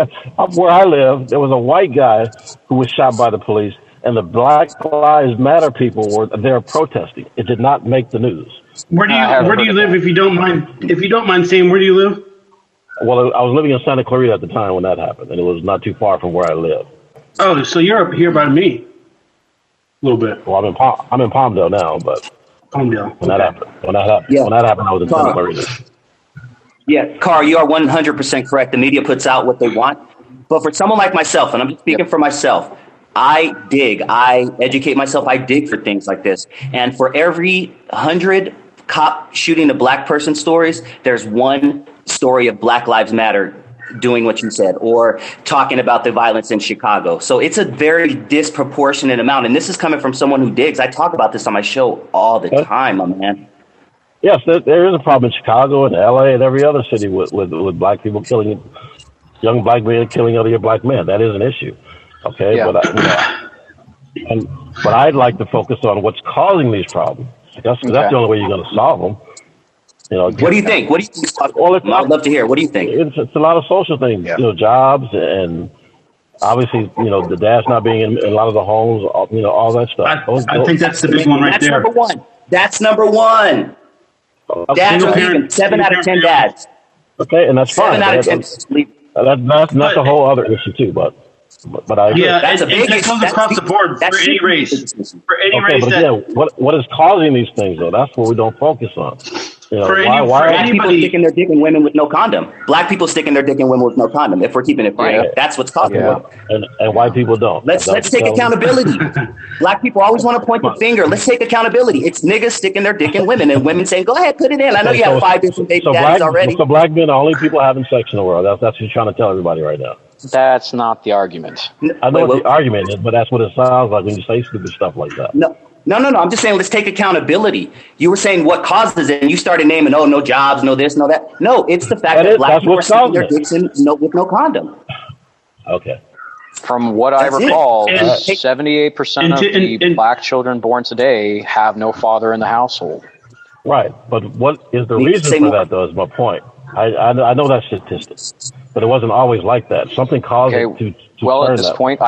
Where I live, there was a white guy who was shot by the police, and the Black Lives Matter people were there protesting. It did not make the news. Where do you live? If you don't mind saying, where do you live? Well, I was living in Santa Clarita at the time when that happened, and it was not too far from where I live. Oh, so you're up here by me, a little bit. Well, I'm in Palmdale now, but Palmdale. When that happened, I was in Santa Clarita. Yeah, Carl, you are 100% correct. The media puts out what they want, but for someone like myself, and I'm just speaking for myself, I educate myself, I dig for things like this. And for every 100 cop shooting a black person stories, there's one story of Black Lives Matter doing what you said, or talking about the violence in Chicago. So it's a very disproportionate amount. And this is coming from someone who digs. I talk about this on my show all the time, my man. Yes, there is a problem in Chicago and LA and every other city with black people killing, young black men killing other black men. That is an issue. Okay, yeah. But I'd like to focus on what's causing these problems. That's the only way you're going to solve them. You know, what do you think? Well, I'd love to hear. What do you think? It's a lot of social things. You know, jobs and obviously, you know, the dads not being in a lot of the homes. You know, all that stuff. I think that's the big one right there. That's number one. Dads are leaving. 7 out of 10 dads. Okay, and that's fine. 7 out of 10 leave. That's a whole other issue too, but I agree. Yeah, that's a big issue. That comes across the board for any race. For any race. But again, what is causing these things though? That's what we don't focus on. You know, why are people sticking their dick in women with no condom? Black people sticking their dick in women with no condom. If we're keeping it real, that's what's causing it. And white people don't. Let's take accountability. Black people always want to point the finger. Let's take accountability. It's niggas sticking their dick in women, and women saying, "Go ahead, put it in." I know you have 5 different baby daddies already. So black men are only people having sex in the world. That's what you're trying to tell everybody right now. That's not the argument. I know what the argument is, but that's what it sounds like when you say stupid stuff like that. No. I'm just saying, let's take accountability. You were saying what causes it, and you started naming, no jobs, no this, no that. No, it's the fact that black people are sticking their dicks in with no condom. Okay. From what I recall, 78% of the black children born today have no father in the household. Right, but what is the reason for that, though, is my point. I know that statistic, but it wasn't always like that. Something caused it to well, at this point,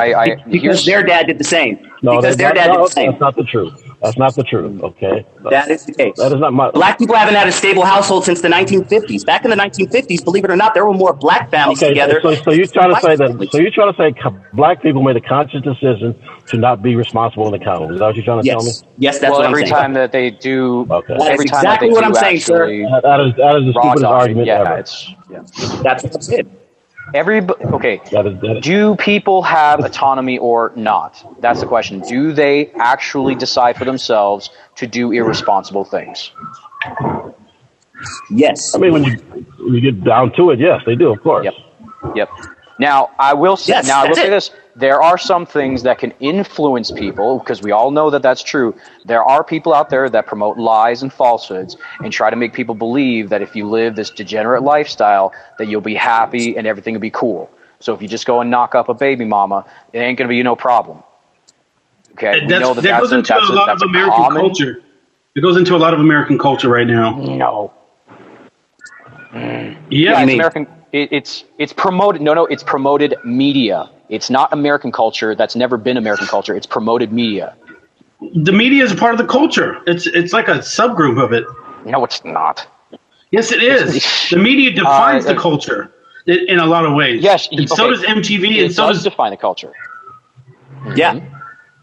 because their dad did the same. No, their dad did the same. That's not the truth. That's not the truth. Okay, that is the case. That is not my. Black people haven't had a stable household since the 1950s. Back in the 1950s, believe it or not, there were more black families together. So you're trying to say that? So you're trying to say black people made a conscious decision to not be responsible and accountable? Is that what you're trying to tell me? Yes, that's what I'm saying. Every time that they do, that's exactly what I'm saying, sir. That is the stupidest argument ever. That's what I said. Do people have autonomy or not? That's the question. Do they actually decide for themselves to do irresponsible things? Yes. I mean, when you get down to it, yes, they do, of course. Yep. Now, I will say this. There are some things that can influence people, because we all know that that's true. There are people out there that promote lies and falsehoods and try to make people believe that if you live this degenerate lifestyle, that you'll be happy and everything will be cool. So if you just go and knock up a baby mama, it ain't going to be no problem. Okay, that goes into a lot of American culture. It goes into a lot of American culture right now. No. Yeah, it's American. It's promoted. No, it's promoted media. It's not American culture. That's never been American culture. It's promoted media. The media is a part of the culture. It's like a subgroup of it. No, it's not. Yes, it is. The media defines the culture in a lot of ways. Yes, and so does MTV, and so does define the culture. Yeah.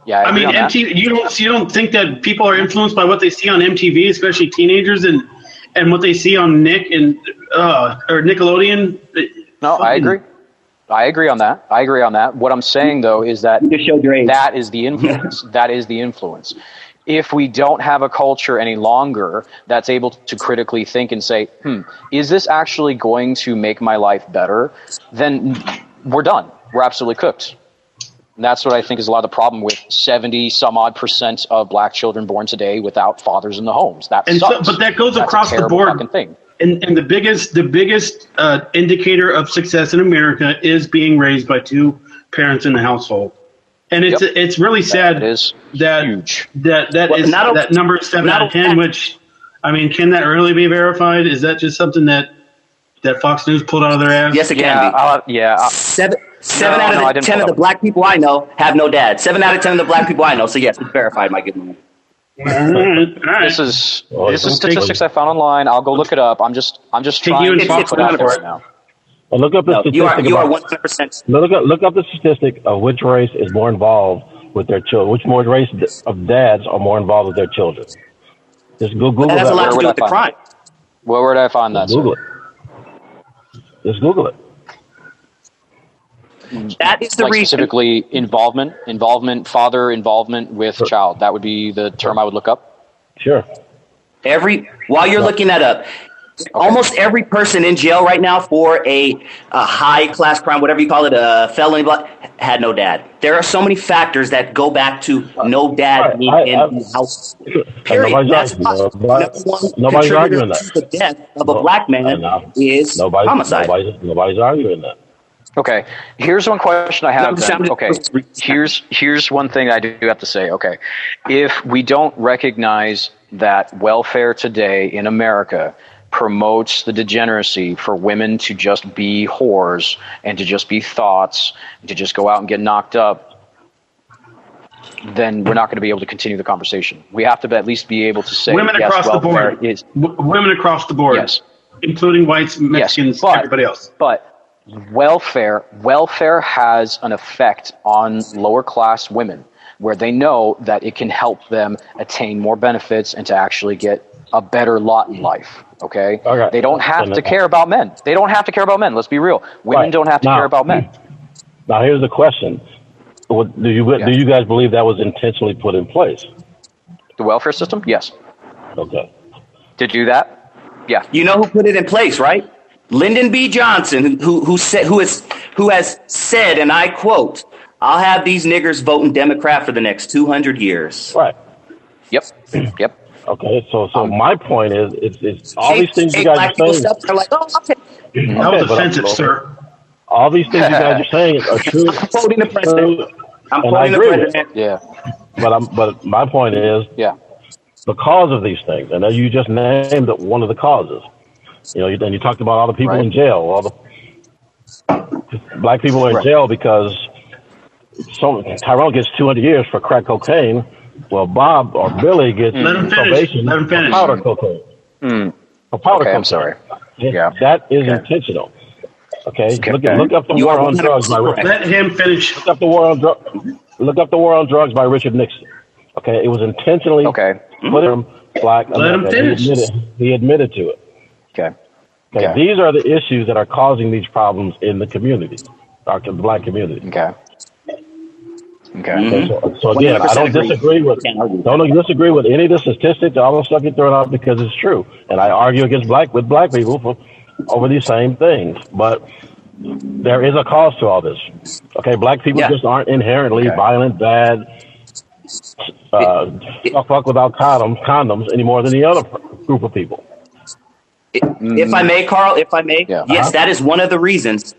Yeah, I mean, MTV. You don't think that people are influenced by what they see on MTV, especially teenagers, and what they see on Nick and or Nickelodeon? No, I agree. I agree on that. What I'm saying, though, is that that is the influence. That is the influence. If we don't have a culture any longer that's able to critically think and say, is this actually going to make my life better? Then we're done. We're absolutely cooked. And that's what I think is a lot of the problem with 70-some-odd% of black children born today without fathers in the homes. That sucks. But that goes across the board. Thing. And the biggest indicator of success in America is being raised by 2 parents in the household, and it's really sad that number is 7 out of 10. Which, I mean, can that really be verified? Is that just something that that Fox News pulled out of their ass? Yes, it can be. Seven out of 10 of the black people I know have no dad. 7 out of 10 of the black people I know. So yes, it's verified, my good man. All right. This is statistics I found online. I'll go look it up. I'm just trying to put it out there right now. Well, look up the statistic. You are 100%. Look up the statistic of which race is more involved with their children. Which more race of dads are more involved with their children? Just Google that. That has a lot to do with the crime. Where would I find that? Google it. Just Google it. That is the reason. Specifically, father involvement with child. That would be the term I would look up. Sure. While you're looking that up, almost every person in jail right now for a high class crime, whatever you call it, a felony, had no dad. There are so many factors that go back to no dad in the house. Period. That's nobody's arguing that. The death of a black man is homicide. Nobody's arguing that. Okay, here's one question I have. Okay, here's one thing I do have to say. Okay, if we don't recognize that welfare today in America promotes the degeneracy for women to just be whores and to just be thoughts and to just go out and get knocked up, then we're not going to be able to continue the conversation. We have to at least be able to say women across the board. Women across the board, yes, including whites, Mexicans, everybody else. But welfare has an effect on lower class women where they know that it can help them attain more benefits and to actually get a better lot in life. Okay? They don't have to care about men. They don't have to care about men. Let's be real. Women don't have to care about men. Now here's the question. Do you guys believe that was intentionally put in place? The welfare system? Yes. Okay. To do that? Yeah. You know who put it in place, right? Lyndon B. Johnson, who has said, and I quote, "I'll have these niggers voting Democrat for the next 200 years." Right. Yep. Okay. So my point is, it's all these things you guys are saying. They're like, "Oh, okay." That was offensive, sir. All these things you guys are saying are true. I'm quoting the president. I'm quoting the president. Yeah. But my point is, the cause of these things, and you just named one of the causes. You know, then you talked about all the people in jail. All the black people are in jail because Tyrone gets 200 years for crack cocaine. Well, Bob or Billy gets probation for powder cocaine. For powder cocaine. I'm sorry. That is intentional. Okay. Look up the war on drugs by Let him finish. Look up the war on drugs by Richard Nixon. Okay, it was intentionally put him black. Let him finish. He admitted to it. Okay. These are the issues that are causing these problems in the community, the black community. Okay. So again, I don't disagree with any of the statistics, all the stuff you're throwing out because it's true, and I argue against black people over these same things. But there is a cause to all this. Okay, black people just aren't inherently violent, bad, fuck without condoms any more than the other group of people. If I may, Carl, yes, that is one of the reasons.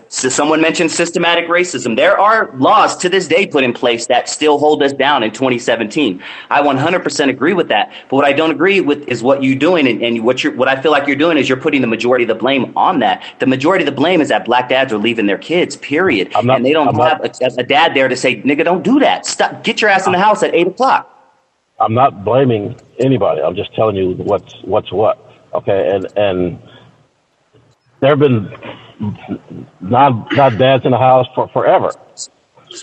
Someone mentioned systematic racism. There are laws to this day put in place that still hold us down in 2017. I 100% agree with that. But what I don't agree with is what you're doing, and what I feel like you're doing is you're putting the majority of the blame on that. The majority of the blame is that black dads are leaving their kids, period. And they don't have a dad there to say, nigga, don't do that. Stop, get your ass in the house at 8:00. I'm not blaming anybody. I'm just telling you what's what. Okay, and there have been not dads in the house for forever,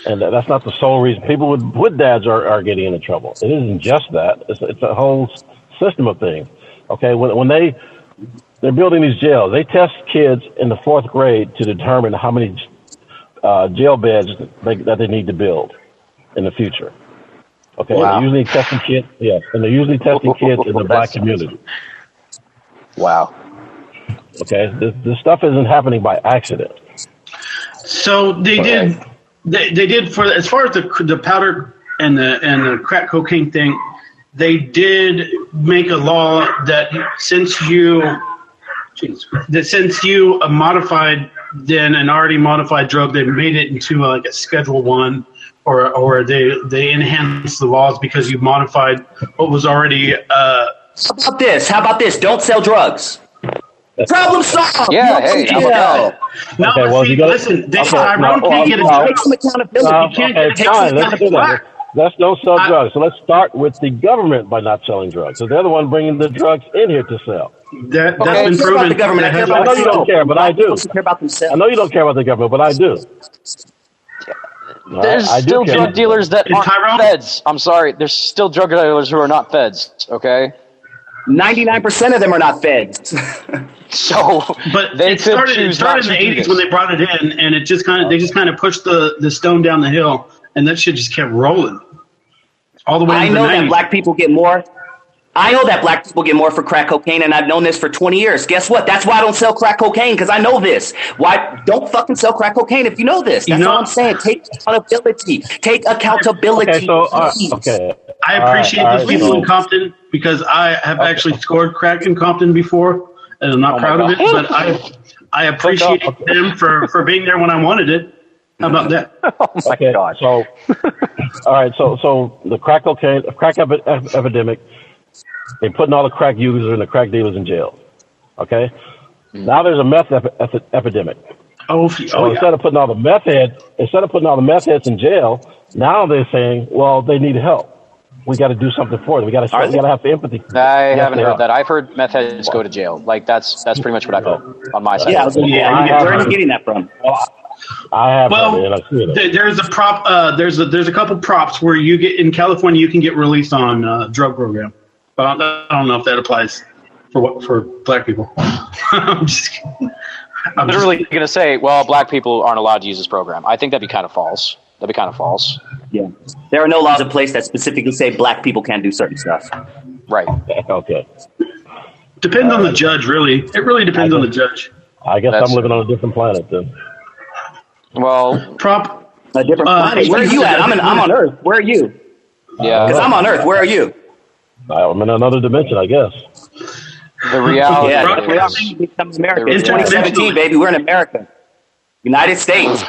and that's not the sole reason. People with dads are getting into trouble. It isn't just that. It's a whole system of things. Okay, when they're building these jails, they test kids in the 4th grade to determine how many jail beds that they need to build in the future. Okay, wow. They're usually testing kids. Yeah, and they're usually testing kids in the black community. Wow. Okay, this stuff isn't happening by accident. So they did for as far as the powder and the crack cocaine thing, they did make a law that since you modified then an already modified drug, they made it into like a Schedule 1. Or they enhanced the laws because you modified what was already. How about this? Don't sell drugs. Problem solved. Yeah, hey, how about that? No, Okay, but well, see, you gotta- listen, okay, Tyrone no, can't get well, Take some accountability. You can't okay, take fine, some let's do slack. that. Let's don't sell drugs. So let's start with the government by not selling drugs. So they're the one bringing the drugs in here to sell. That's Okay, been I care about proven. the government. I care I about know you don't myself. care, but I do. People care about themselves. I know you don't care about the government, but I do. There's I do still care. drug dealers that And Tyrone? aren't feds. I'm sorry. There's still drug dealers who are not feds, okay? 99% of them are not feds. So But they it could started choose in not the to do '80s this. when they brought it in, and it just kind of they just kind of pushed the stone down the hill, and that shit just kept rolling all the way. I into know the that 90s. black people get more. I know that black people get more for crack cocaine, and I've known this for 20 years. Guess what? That's why I don't sell crack cocaine, because I know this. Why don't fucking sell crack cocaine if you know this? That's all I'm saying. Take accountability. Take accountability. Okay, so please. okay. I All appreciate right, those people so- in Compton because I have actually scored crack in Compton before, and I'm not Oh my proud of it, God. but I appreciate them for being there when I wanted it. How about that? Oh my Okay, God. so all right, so the crack cocaine, crack epidemic, they're putting all the crack users and the crack dealers in jail. Okay, now there's a meth epidemic. Oh, So yeah. instead of putting all the meth heads in jail, now they're saying, well, they need help. We got to do something for them. We got to have the empathy. I Yes, haven't they heard are. that. I've heard meth heads go to jail. Like that's pretty much what I've heard on my side. Yeah, I was gonna say, I where are have- you getting that from? I have Well, heard it, and I've seen it. there's a prop. There's a couple props where you get in California. You can get released on drug program, but I don't know if that applies for black people. I'm just kidding. I'm literally going to say, well, black people aren't allowed to use this program. I think that'd be kind of false. That'd be kind of false. Yeah, there are no laws in place that specifically say black people can't do certain stuff. Right. Okay. Depends on the judge, really. It really depends on the judge. I guess That's- I'm living on a different planet then. Well, Prop. A different planet. Where are you at? I'm on Earth. Where are you? yeah. Because I'm on Earth. Where are you? I'm in another dimension, I guess. The reality Yeah, Right. we are is, become America. It's Interdimensional. 2017, baby. We're in America, United States.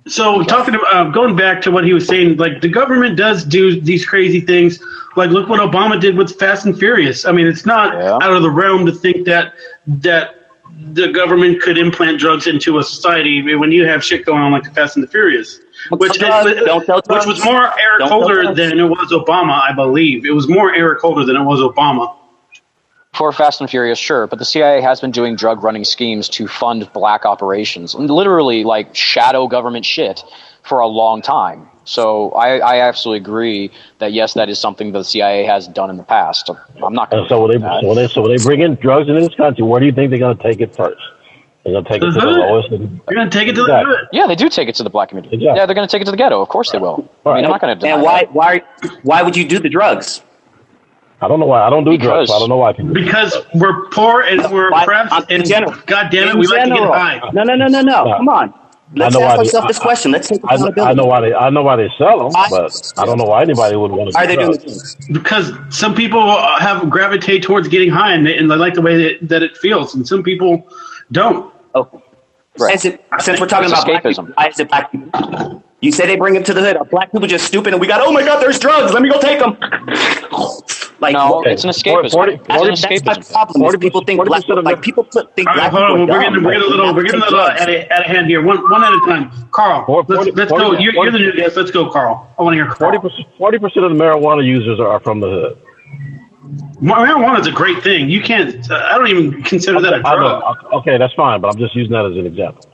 So talking about going back to what he was saying, like the government does do these crazy things. Like look what Obama did with Fast and Furious. I mean, it's not out of the realm to think that the government could implant drugs into a society when you have shit going on like the Fast and the Furious, which was more Eric Holder than it was Obama, I believe. It was more Eric Holder than it was Obama. for Fast and Furious, sure, but the CIA has been doing drug running schemes to fund black operations, literally like shadow government shit for a long time. So I absolutely agree that yes, that is something the CIA has done in the past. I'm not going And so when they bring in drugs into this country, where do you think they're going to take it first? They're going to take it to the lowest. You're going to take it to the hood. Yeah, they do take it to the black community. Exactly. Yeah, they're going to take it to the ghetto. Of course they will. I mean, I'm not going to deny And that. why would you do the drugs? I don't know why. I don't do drugs. So I don't know why people. Because we're poor and we're prepped, and God damn it, we like to get high. No. Come on. Let's I know ask why ourselves this question. Let's take I accountability. know why they sell them, but I don't know why anybody would want to. Why are they doing drugs. this? Because some people have gravitate towards getting high, and they like the way that it feels, and some people don't. Okay. Right. Since we're talking It's about black escapism. people, why is it black people? You say they bring them to the hood. Are black people just stupid and we got, oh my God, there's drugs. Let me go take them. Like, No, Okay. it's an escapism. 40 It's an that's my escapism. problem. Is people think black 40% of like people think All right, black hold on. people are We're dumb. getting a little out of hand here. One at a time. Carl, let's go. You're the new guest. Let's go, Carl. I want to hear Carl. 40% of the marijuana users are from the hood. Marijuana is a great thing. You can't. I don't even consider that a I drug. know. Okay, that's fine, but I'm just using that as an example.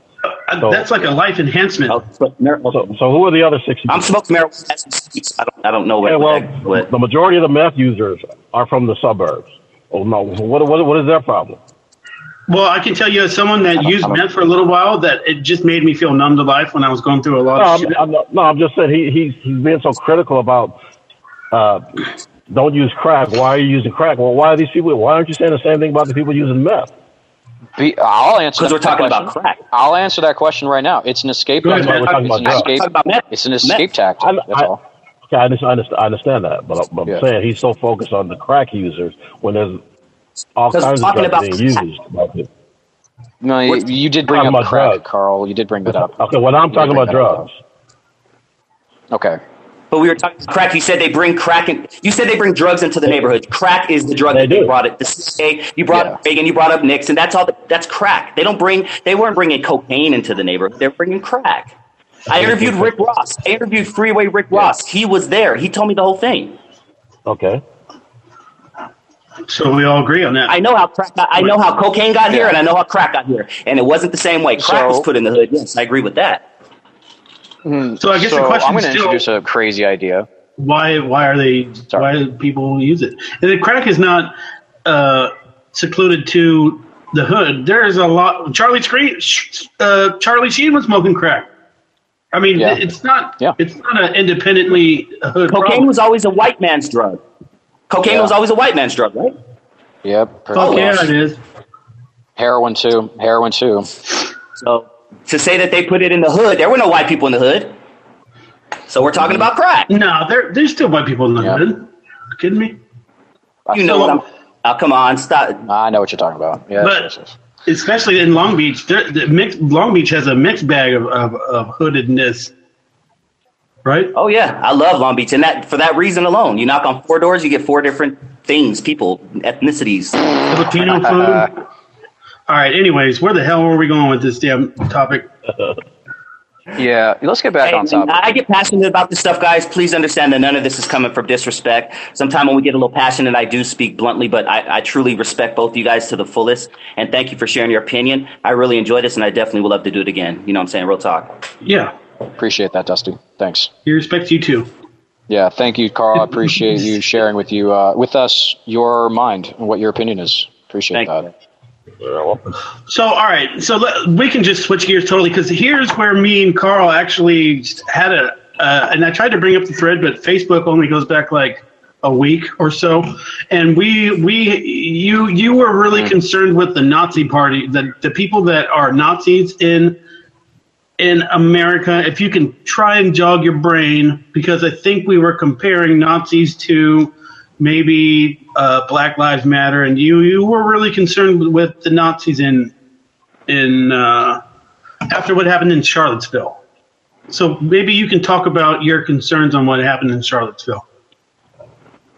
That's like a life enhancement. So who are the other 60%? I'm smoking marijuana. I don't know Yeah, what. the majority of the meth users are from the suburbs. Oh no, what is their problem? Well, I can tell you as someone that used meth for a little while that it just made me feel numb to life when I was going through a lot of shit. I'm just saying he's being so critical about don't use crack. Why are you using crack? Well, why are these people? Why aren't you saying the same thing about the people using meth? I'll answer Because we're talking question. about crack. I'll answer that question right now. It's an escape. Go ahead, man. We're talking about drugs. It's an escape tactic. That's all. Okay, I understand that, but I'm Yeah. saying he's so focused on the crack users when there's all Because kinds of talking drugs about being used. No, you did bring talking up about crack, drugs. Carl. You did bring that up. Okay, well, I'm talking about drugs. Okay. But we were talking about crack. You said they bring crack in. You said they bring drugs into the neighborhood. Crack is the drug that they brought it. The CIA, you brought up Reagan, you brought up Nixon. That's all. That's crack. They weren't bringing cocaine into the neighborhood. They're bringing crack. I interviewed Rick Ross. I interviewed Freeway Rick Ross. He was there. He told me the whole thing. Okay. So we all agree on that. I know how cocaine got here, and I know how crack got here, and it wasn't the same way. Crack was put in the hood. Yes, I agree with that. So I guess the question I'm going to still, introduce a crazy idea. Why do people use it? And the crack is not secluded to the hood. There is a lot. Charlie Sheen was smoking crack. I mean, it's not an independently hood. Cocaine was always a white man's drug. Cocaine was always a white man's drug, right? Yep. Oh yeah, it is. Heroin too. So to say that they put it in the hood, there were no white people in the hood. So we're talking about crack. No, there's still white people in the hood. Are you kidding me? You know what I'm... Oh, come on, stop. I know what you're talking about. Yeah, but especially in Long Beach, Long Beach has a mixed bag of hoodedness, right? Oh yeah, I love Long Beach, and that for that reason alone, you knock on 4 doors, you get 4 different things, people, ethnicities. Filipino food. All right. Anyways, where the hell were we going with this damn topic? Yeah, let's get back on topic. I get passionate about this stuff, guys. Please understand that none of this is coming from disrespect. Sometimes when we get a little passionate, I do speak bluntly, but I truly respect both of you guys to the fullest. And thank you for sharing your opinion. I really enjoyed this, and I definitely would love to do it again. You know what I'm saying? Real talk. Yeah. Appreciate that, Dusty. Thanks. He respects you too. Yeah, thank you, Carl. I appreciate you sharing with us your mind and what your opinion is. Appreciate that. So, all right. So we can just switch gears totally, because here's where me and Carl actually had and I tried to bring up the thread, but Facebook only goes back like a week or so. And you were really concerned with the Nazi party, the people that are Nazis in America. If you can try and jog your brain, because I think we were comparing Nazis to maybe Black Lives Matter, and you were really concerned with the Nazis in after what happened in Charlottesville. So maybe you can talk about your concerns on what happened in Charlottesville.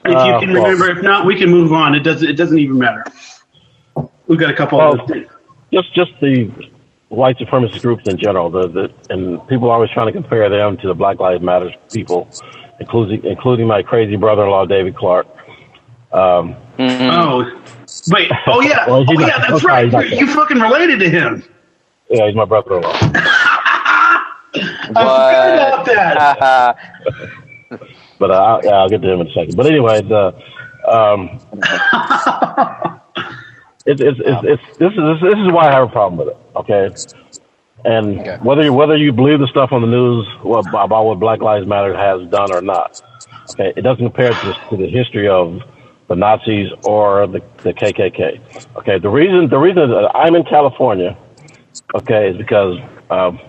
If you can remember, if not, we can move on. It doesn't even matter. We've got a couple of things. Just the white supremacist groups in general, and people are always trying to compare them to the Black Lives Matter people, including my crazy brother-in-law, David Clark. Oh, wait. Oh, yeah. Well, That's right. You fucking related to him. Yeah, he's my brother-in-law. I forgot about that. But I'll get to him in a second. But anyway, this is why I have a problem with it. Okay. And whether you believe the stuff on the news about what Black Lives Matter has done or not, okay, it doesn't compare to the history of the Nazis or the KKK. Okay, the reason that I'm in California, okay, is because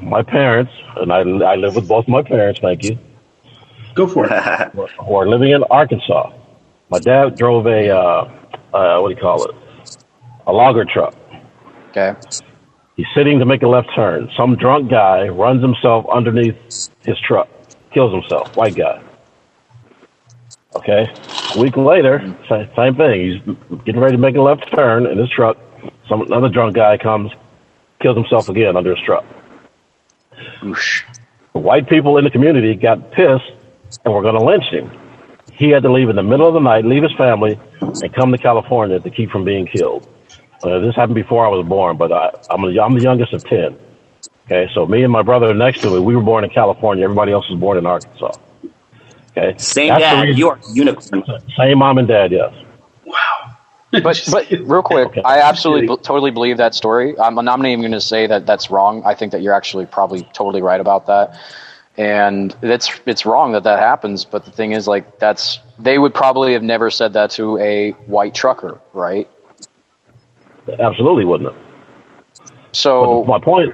my parents, and I live with both my parents, thank you. Go for it. Who are living in Arkansas. My dad drove a a logger truck. Okay. He's sitting to make a left turn. Some drunk guy runs himself underneath his truck, kills himself, white guy. Okay. A week later, same thing. He's getting ready to make a left turn in his truck. Another drunk guy comes, kills himself again under his truck. Oosh. The white people in the community got pissed and were going to lynch him. He had to leave in the middle of the night, leave his family, and come to California to keep from being killed. This happened before I was born, but I'm the youngest of 10. Okay, so me and my brother next to me, we were born in California. Everybody else was born in Arkansas. Okay, same dad, you're a unicorn. Same mom and dad, yes. Wow. But real quick, okay. I absolutely totally believe that story. I'm not even going to say that that's wrong. I think that you're actually probably totally right about that. And it's wrong that happens. But the thing is, like, they would probably have never said that to a white trucker, right? Absolutely wouldn't have. So my point.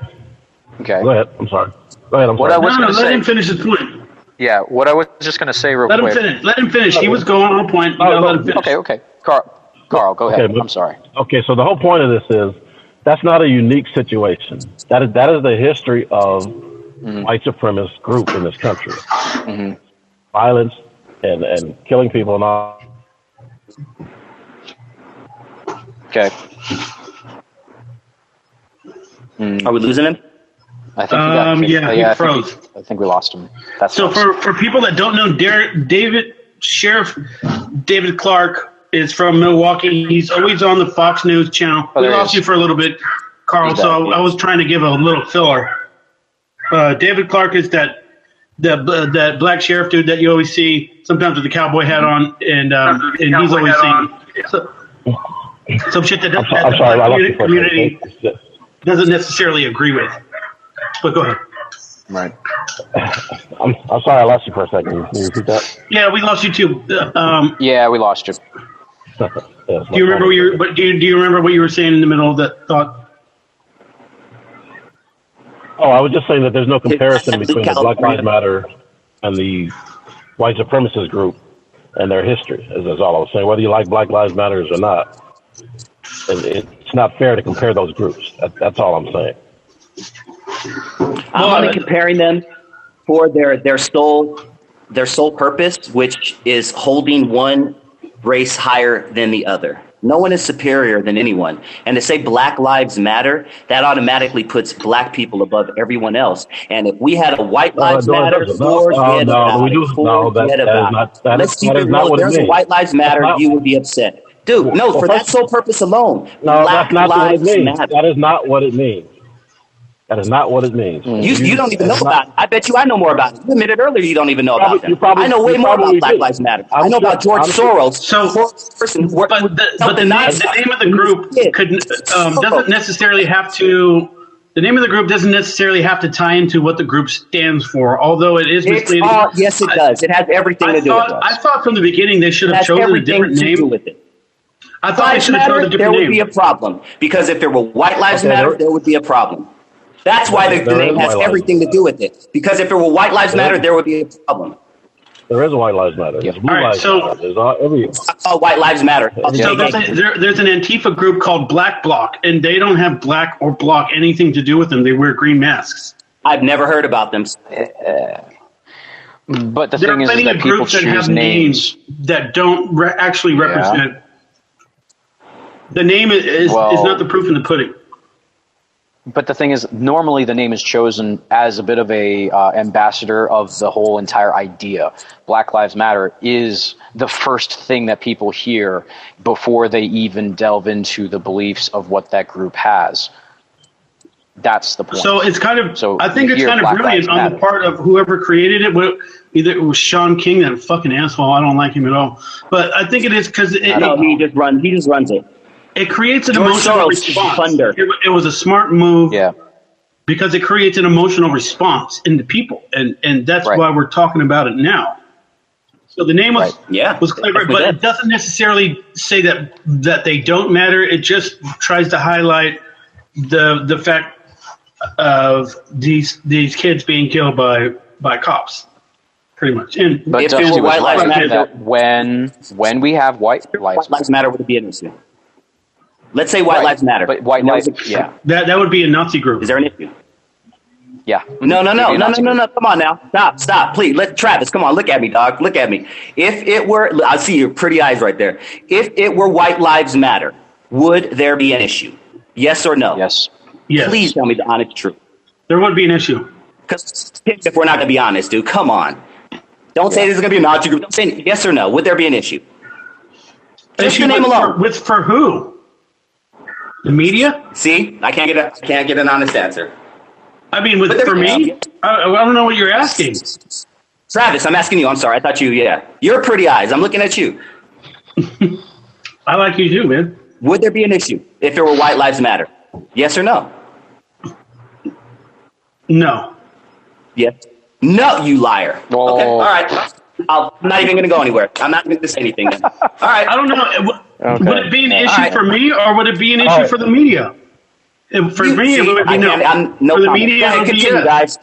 Okay. Go ahead. I'm sorry. Go ahead. I'm sorry. Let him finish his point. Yeah. What I was just going to say real quick. Let him finish. He was going on a point. Let him finish. Okay. Carl, go ahead. I'm sorry. Okay. So the whole point of this is that's not a unique situation. That is the history of white supremacist group in this country. Mm-hmm. violence and killing people and all. Okay. Are we losing him? I think he froze. I think we lost him. That's so for people that don't know, Sheriff David Clarke is from Milwaukee. He's always on the Fox News channel. We lost you for a little bit, Carl. So I was trying to give a little filler. David Clarke is that black sheriff dude that you always see sometimes with the cowboy hat on, and he's always saying some shit that the community doesn't necessarily agree with. But go ahead. Right. I'm sorry, I lost you for a second. Can you repeat that? Yeah, we lost you too. Yeah, we lost you. Do you remember do you remember what you were saying in the middle of that thought? Oh, I was just saying that there's no comparison between the Black Lives Matter and the white supremacist group and their history. That's all I was saying. Whether you like Black Lives Matter or not, it's not fair to compare those groups. That's all I'm saying. I'm only comparing them for their sole purpose, which is holding one race higher than the other. No one is superior than anyone. And to say Black Lives Matter, that automatically puts black people above everyone else. And if we had a White Lives Matter, let's keep it real. If there's a White Lives Matter, you would be upset. Dude, no, for that sole purpose alone, Black Lives Matter. That is not what it means. That is not what it means. You don't even know about it. I bet you I know more about it. You admitted earlier you don't even know about them. I know way more about Black Lives Matter. I know about George Soros. But the name of the group doesn't necessarily have to. The name of the group doesn't necessarily have to tie into what the group stands for, although it is misleading. Yes, it does. It has everything to do with it. I thought from the beginning they should have chosen a different name. I thought they should have chosen a different name. There would be a problem because if there were White Lives Matter, there would be a problem. That's why the name has everything to do with it. Because if there were White Lives Matter, there would be a problem. There is a White Lives Matter. There's Blue Lives Matter. There's White Lives Matter. So there's an Antifa group called Black Bloc, and they don't have black or bloc anything to do with them. They wear green masks. I've never heard about them. But the thing is that people choose names that don't actually represent. The name is not the proof in the pudding. But the thing is, normally the name is chosen as a bit of a ambassador of the whole entire idea. Black Lives Matter is the first thing that people hear before they even delve into the beliefs of what that group has. That's the point. So it's kind of. I think it's kind of brilliant on the part of whoever created it. Either it was Sean King, that fucking asshole. I don't like him at all. But I think it is because he just runs it. It creates an emotional response. It was a smart move because it creates an emotional response in the people. And that's why we're talking about it now. So the name was clever, but it doesn't necessarily say that they don't matter. It just tries to highlight the fact of these kids being killed by cops, pretty much. But if it were White Lives Matter, when we have White Lives Matter would be an issue. Let's say White Lives Matter. But White Lives, that would be a Nazi group. Is there an issue? Yeah. No. Come on now. Stop. Please. Travis, come on. Look at me, dog. Look at me. If it were, I see your pretty eyes right there. If it were White Lives Matter, would there be an issue? Yes or no? Yes. Please tell me the honest truth. There would be an issue. Because if we're not going to be honest, dude, come on. Don't say this is going to be a Nazi group. Don't say yes or no. Would there be an issue? Just the name alone. For who? The media? See, I can't get an honest answer. I mean, for me, I don't know what you're asking. Travis, I'm asking you. I'm sorry. I thought you. You're pretty eyes. I'm looking at you. I like you too, man. Would there be an issue if there were White Lives Matter? Yes or no? No. Yes. No, you liar. Oh. Okay. All right. I'm not even going to go anywhere. I'm not going to say anything. All right. I don't know. Okay. Would it be an issue for me, or would it be an issue for the media? For me, it would be no. For the media, continue, guys.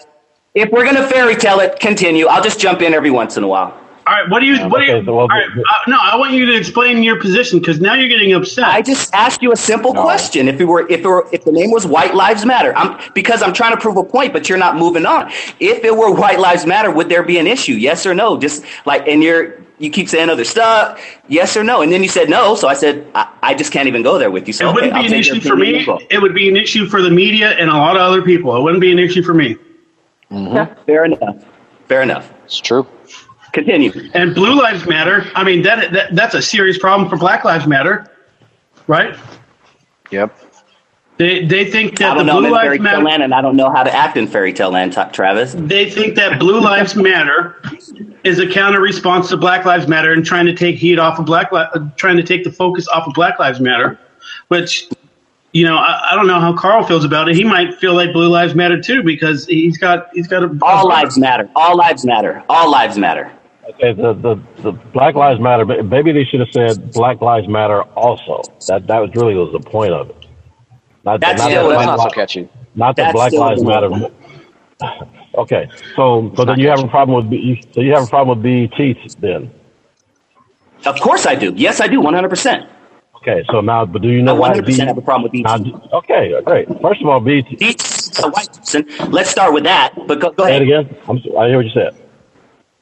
If we're going to fairy tale it, continue. I'll just jump in every once in a while. right, what do you? All right, no, I want you to explain your position because now you're getting upset. I just asked you a simple question. If the name was White Lives Matter, because I'm trying to prove a point, but you're not moving on. If it were White Lives Matter, would there be an issue? Yes or no? Just like, and you keep saying other stuff. Yes or no? And then you said no. So I said, I just can't even go there with you. So it wouldn't be an issue for me. It would be an issue for the media and a lot of other people. It wouldn't be an issue for me. Mm-hmm. Yeah, fair enough. It's true. Continue. And Blue Lives Matter. I mean, that's a serious problem for Black Lives Matter, right? Yep. They think that the Blue Lives Matter, and I don't know how to act in fairy tale land, Travis. They think that Blue Lives Matter is a counter response to Black Lives Matter and trying to take heat off of trying to take the focus off of Black Lives Matter, which, you know, I don't know how Carl feels about it. He might feel like Blue Lives Matter too because he's got all lives matter. All lives matter. All lives matter. Okay, the Black Lives Matter. Maybe they should have said Black Lives Matter also. That really was the point of it. That's not so catchy. Not that Black Lives Matter. Okay, so then you have a problem with BET then? Of course I do. Yes, I do. 100%. Okay, so now, but do you know why? 100% have a problem with BET. Okay, great. First of all, BET is a white person. Let's start with that. But go ahead. Say it again. I hear what you said.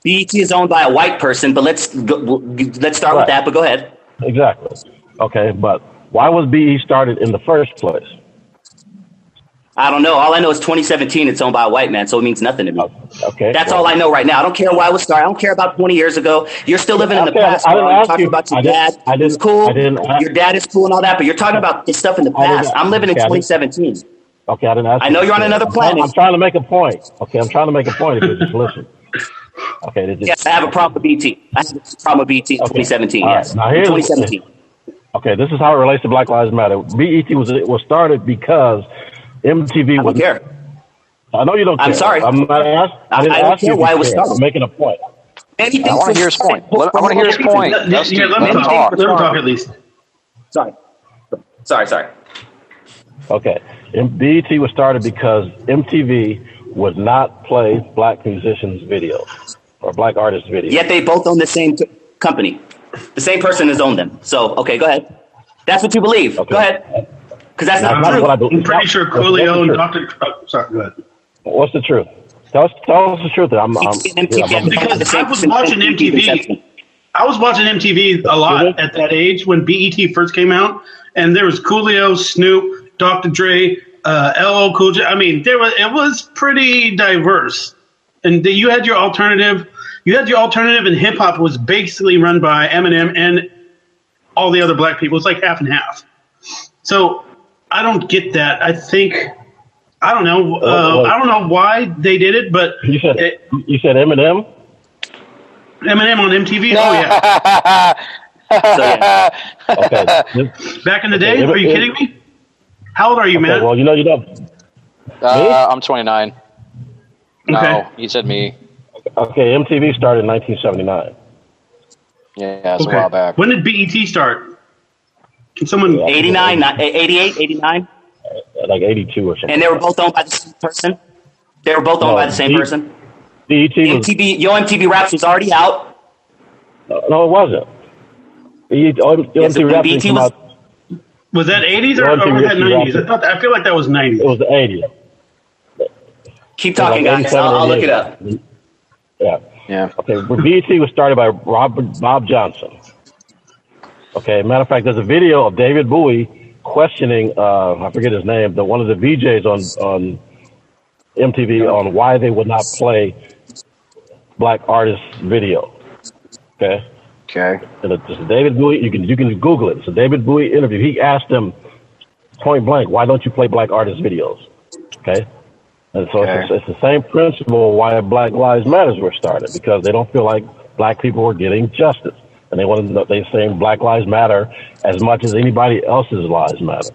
BET is owned by a white person, but let's start with that. But go ahead. Exactly. Okay, but why was BET started in the first place? I don't know. All I know is 2017. It's owned by a white man, so it means nothing to me. Okay. That's all I know right now. I don't care why it was started. I don't care about 20 years ago. You're still living in the past. You're talking about your dad. It's cool. Your dad is cool and all that, but you're talking about this stuff in the past. I'm living in 2017. Okay, I didn't ask. I know you're on another planet. I'm trying to make a point. Okay, I'm trying to make a point. If you just listen. Okay. Yes, I have a problem with BET. I have a problem with BET in 2017. Right. Yes. Now, 2017. Okay, this is how it relates to Black Lives Matter. BET was started because MTV was. I don't care. I know you don't care. I'm sorry. I'm not asking. I didn't ask you why it was started. I'm making a point. I want to hear his point. I want to hear his point. Let me talk. Let him talk at least. Sorry. Okay. BET was started because MTV would not play black musicians' videos or black artists' videos. Yet they both own the same company. The same person has owned them. So, okay, go ahead. That's what you believe. Okay. Go ahead. Because that's not true. I'm pretty sure Coolio and Dr. Sorry, go ahead. What's the truth? Tell us the truth. Because I was watching MTV. I was watching MTV a lot at that age when BET first came out, and there was Coolio, Snoop, Dr. Dre, LL Cool J. I mean, it was pretty diverse, and you had your alternative. And hip hop was basically run by Eminem and all the other black people. It's like half and half. So I don't get that. I don't know. I don't know why they did it, but you said Eminem. Eminem on MTV. Oh yeah. So, yeah. Okay. Back in the day, are you kidding me? How old are you, man? Well, you don't. I'm 29. No, okay. You said me. Okay, MTV started in 1979. Yeah, that's a while back. When did BET start? Can someone 89, 88, 89? Like 82 or something. And they were both owned by the same person? They were both owned by the same person? BET Yo MTV Raps was already out? No, it wasn't. MTV Raps came out. Was that 80s or was that 90s? I feel like that was 90s. It was the 80s. Keep talking, guys. I'll look it up. Yeah. Okay. BET was started by Bob Johnson. Okay. Matter of fact, there's a video of David Bowie questioning, I forget his name, one of the VJs on MTV on why they would not play black artists' video. Okay. And it's David Bowie. You can Google it. It's a David Bowie interview. He asked them point blank, "Why don't you play black artists' videos?" Okay. And so it's the same principle why Black Lives Matter were started, because they don't feel like black people were getting justice, and they're saying Black Lives Matter as much as anybody else's lives matter.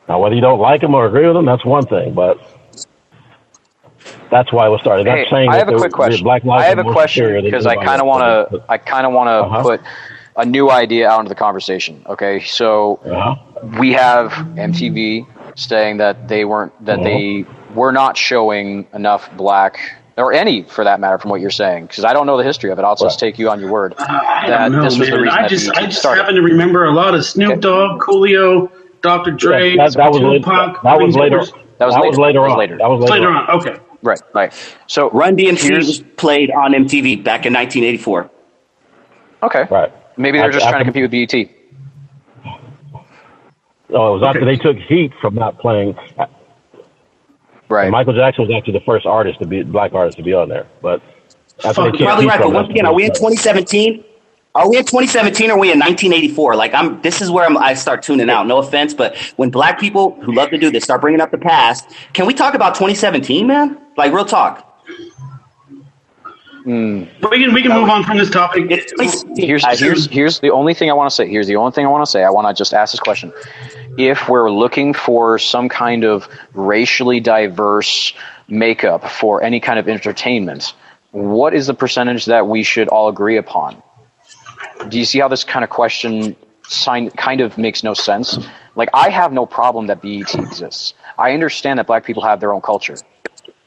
Now, whether you don't like them or agree with them, that's one thing, but that's why it was started. Hey, I have a quick question. I have a question because I kind of want to put a new idea out into the conversation. Okay, so we have MTV saying that they were not showing enough black or any for that matter, from what you're saying, because I don't know the history of it. I'll just take you on your word. I don't know, this was the man. reason I that just BET started. happen to remember a lot of Snoop Dogg, Coolio, Dr. Dre, that was later. Tupac. That was later. That was later on. That was later on. Okay. Right. So Run DMC was played on MTV back in 1984. Okay. Right. Maybe they're just trying to compete with BET. No, it was after they took heat from not playing. Right. And Michael Jackson was actually the first black artist to be on there. But after they Probably right. But once again, are we in 2017? Are we in 2017 or are we in 1984? Like this is where I start tuning out. No offense, but when black people who love to do this start bringing up the past, can we talk about 2017, man? Like real talk. But we can move on from this topic. Here's the only thing I want to say. I want to just ask this question. If we're looking for some kind of racially diverse makeup for any kind of entertainment, what is the percentage that we should all agree upon? Do you see how this kind of question kind of makes no sense? Like, I have no problem that BET exists. I understand that black people have their own culture.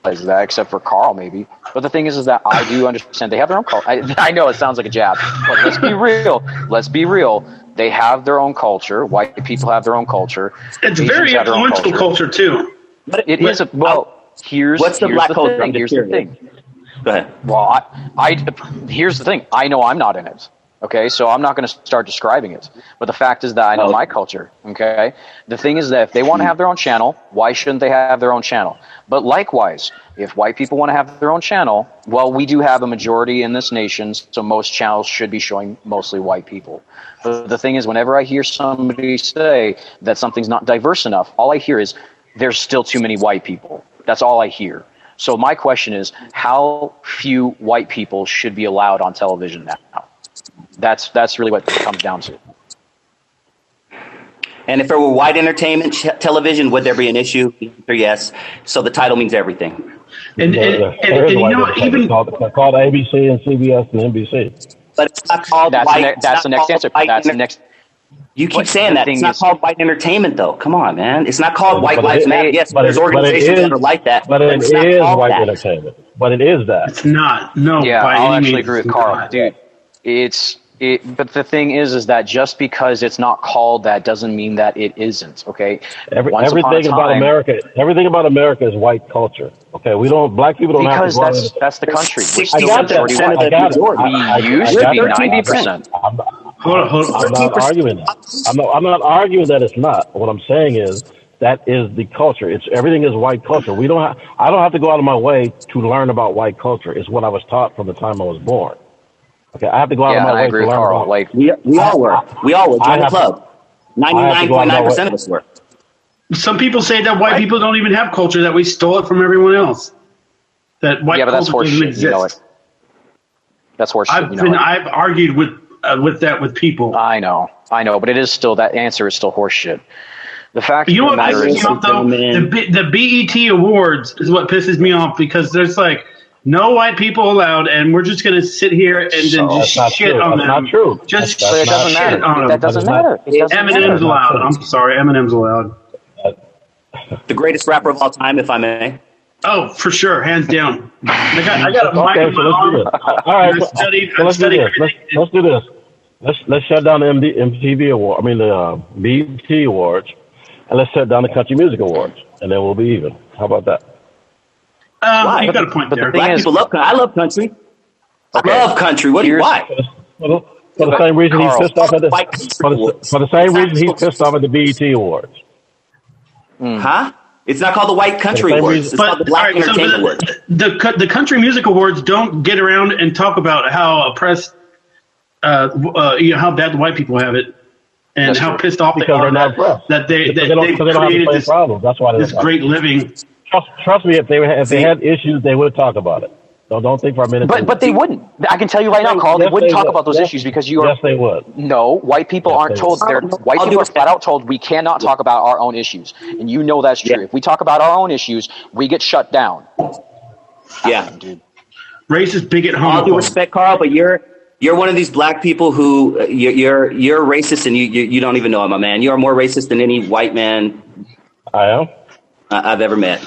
That, except for Carl, maybe. But the thing is that I do understand they have their own culture. I know it sounds like a jab, but let's be real. They have their own culture. White people have their own culture. It's very influential culture too. It is. Here's the black culture. Here's the thing. Go ahead. Well, here's the thing. I know I'm not in it. Okay, so I'm not going to start describing it. But the fact is that I know my culture. Okay, the thing is that if they want to have their own channel, why shouldn't they have their own channel? But likewise, if white people want to have their own channel, well, we do have a majority in this nation, so most channels should be showing mostly white people. But the thing is, whenever I hear somebody say that something's not diverse enough, all I hear is there's still too many white people. That's all I hear. So my question is, how few white people should be allowed on television now? That's really what it comes down to. And if it were white entertainment television, would there be an issue? Yes. So the title means everything. And you know, even called ABC and CBS and NBC. But it's not called white. That's the next answer. That's the next. You keep saying that. It's not called white entertainment, though. Come on, man. It's not called White Lives Matter. Yes, there's organizations that are like that. But it is white entertainment. But it is that. It's not. No. Yeah, I'll actually agree with Carl, dude. But the thing is that just because it's not called that doesn't mean that it isn't. Okay. Everything about America is white culture. Okay, black people don't have to. Because that's the country. I got that. We used to be 90%. Hold on. I'm not arguing that. I'm not arguing that it's not. What I'm saying is that is the culture. Everything is white culture. I don't have to go out of my way to learn about white culture. It's what I was taught from the time I was born. Okay, I have to go out of my way to learn about. Like we all were. Join the club. 99.9% of us were. Some people say that white people don't even have culture; that we stole it from everyone else. That white culture doesn't exist. You know it. That's horseshit. I've argued with people. I know, but it is still that answer is still horseshit. The fact. You know what pisses me off though? The BET Awards is what pisses me off because there's like. No white people allowed, and we're just going to sit here and then just shit on them. That's not true. Just it doesn't matter. That doesn't matter. Eminem's allowed. I'm sorry, Eminem's allowed. The greatest rapper of all time, if I may. Oh, for sure, hands down. I got a mic in my arm. All right, let's do this. Let's shut down the MTV Award. I mean the BET Awards, and let's shut down the Country Music Awards, and then we'll be even. How about that? You got a point there. Black people love country. I love country. I love country. Why? For the same reason he's pissed off at the BET Awards. Huh? It's not called the White Country Awards. It's called the Black Entertainment Awards. The Country Music Awards don't get around and talk about how oppressed, how bad the white people have it, and how pissed off they are that they created this great living. Trust me, if they had issues, they would talk about it. So don't think for a minute. But they wouldn't. I can tell you right now, Carl, they wouldn't talk about those issues because you are. Yes, they would. No, white people aren't told. White people are flat out told we cannot talk about our own issues, and you know that's true. Yeah. If we talk about our own issues, we get shut down. Yeah, dude. Racist, bigot, homophobe. All due respect, Carl, but you're one of these black people who you're racist, and you don't even know it, my man. You are more racist than any white man I am. I've ever met.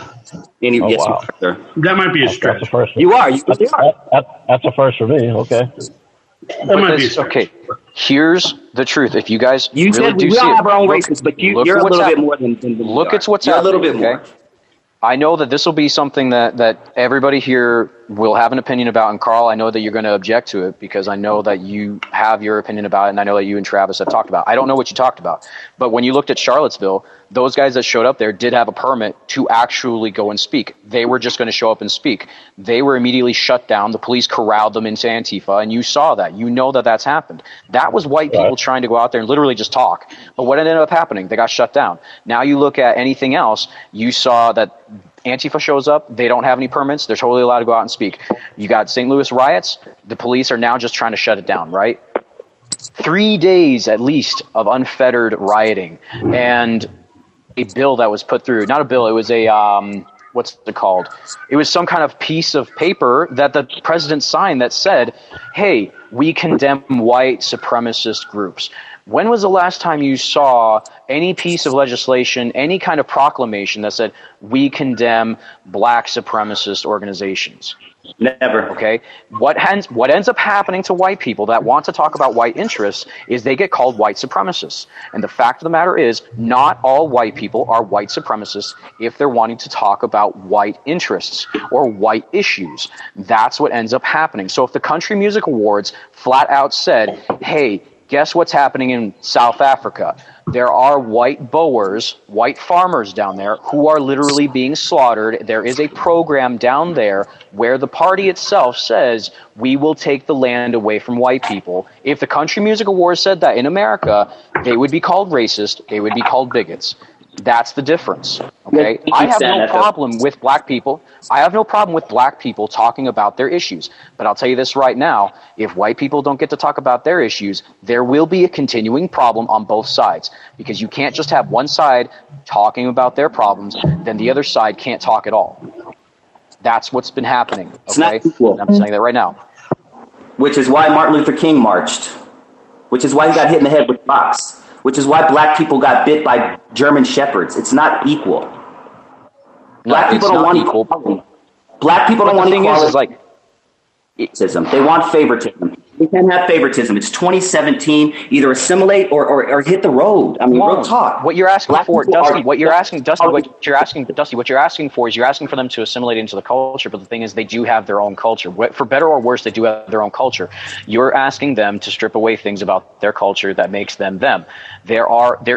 Yes, wow. you are, sir. That might be a stretch. That's the first. You are. That's a first for me. Okay. That might be a stretch. Okay, here's the truth. If you guys You really said do we see all it, have our own races, but you're a little bit more than we look are. at what's You're happening. a little bit more. Okay? I know that this will be something that everybody here will have an opinion about. And Carl, I know that you're going to object to it because I know that you have your opinion about it, and I know that you and Travis have talked about it. I don't know what you talked about. But when you looked at Charlottesville, those guys that showed up there did have a permit to actually go and speak. They were just going to show up and speak. They were immediately shut down. The police corralled them into Antifa, and you saw that. You know that that's happened. That was white people trying to go out there and literally just talk. But what ended up happening? They got shut down. Now you look at anything else, you saw that Antifa shows up. They don't have any permits. They're totally allowed to go out and speak. You got St. Louis riots. The police are now just trying to shut it down, right? 3 days at least of unfettered rioting and a bill that was put through. Not a bill. It was a, what's it called? It was some kind of piece of paper that the president signed that said, hey, we condemn white supremacist groups. When was the last time you saw any piece of legislation, any kind of proclamation that said, we condemn black supremacist organizations? Never. Okay. What ends up happening to white people that want to talk about white interests is they get called white supremacists. And the fact of the matter is, not all white people are white supremacists if they're wanting to talk about white interests or white issues. That's what ends up happening. So if the Country Music Awards flat out said, hey, guess what's happening in South Africa? There are white Boers, white farmers down there who are literally being slaughtered. There is a program down there where the party itself says, we will take the land away from white people. If the Country Music Awards said that in America, they would be called racist. They would be called bigots. That's the difference. Okay, I have no problem with black people. I have no problem with black people talking about their issues. But I'll tell you this right now, if white people don't get to talk about their issues, there will be a continuing problem on both sides. Because you can't just have one side talking about their problems, then the other side can't talk at all. That's what's been happening. Okay? It's not equal. I'm saying that right now. Which is why Martin Luther King marched. Which is why he got hit in the head with rocks. Which is why black people got bit by German shepherds. It's not equal. Black people don't want equality. Black people don't want equality. They want favoritism. We can't have favoritism. It's 2017. Either assimilate or hit the road. I mean, real talk. What you're asking for, Dusty, what you're asking for is you're asking for them to assimilate into the culture. But the thing is, they do have their own culture. For better or worse, they do have their own culture. You're asking them to strip away things about their culture that makes them them. There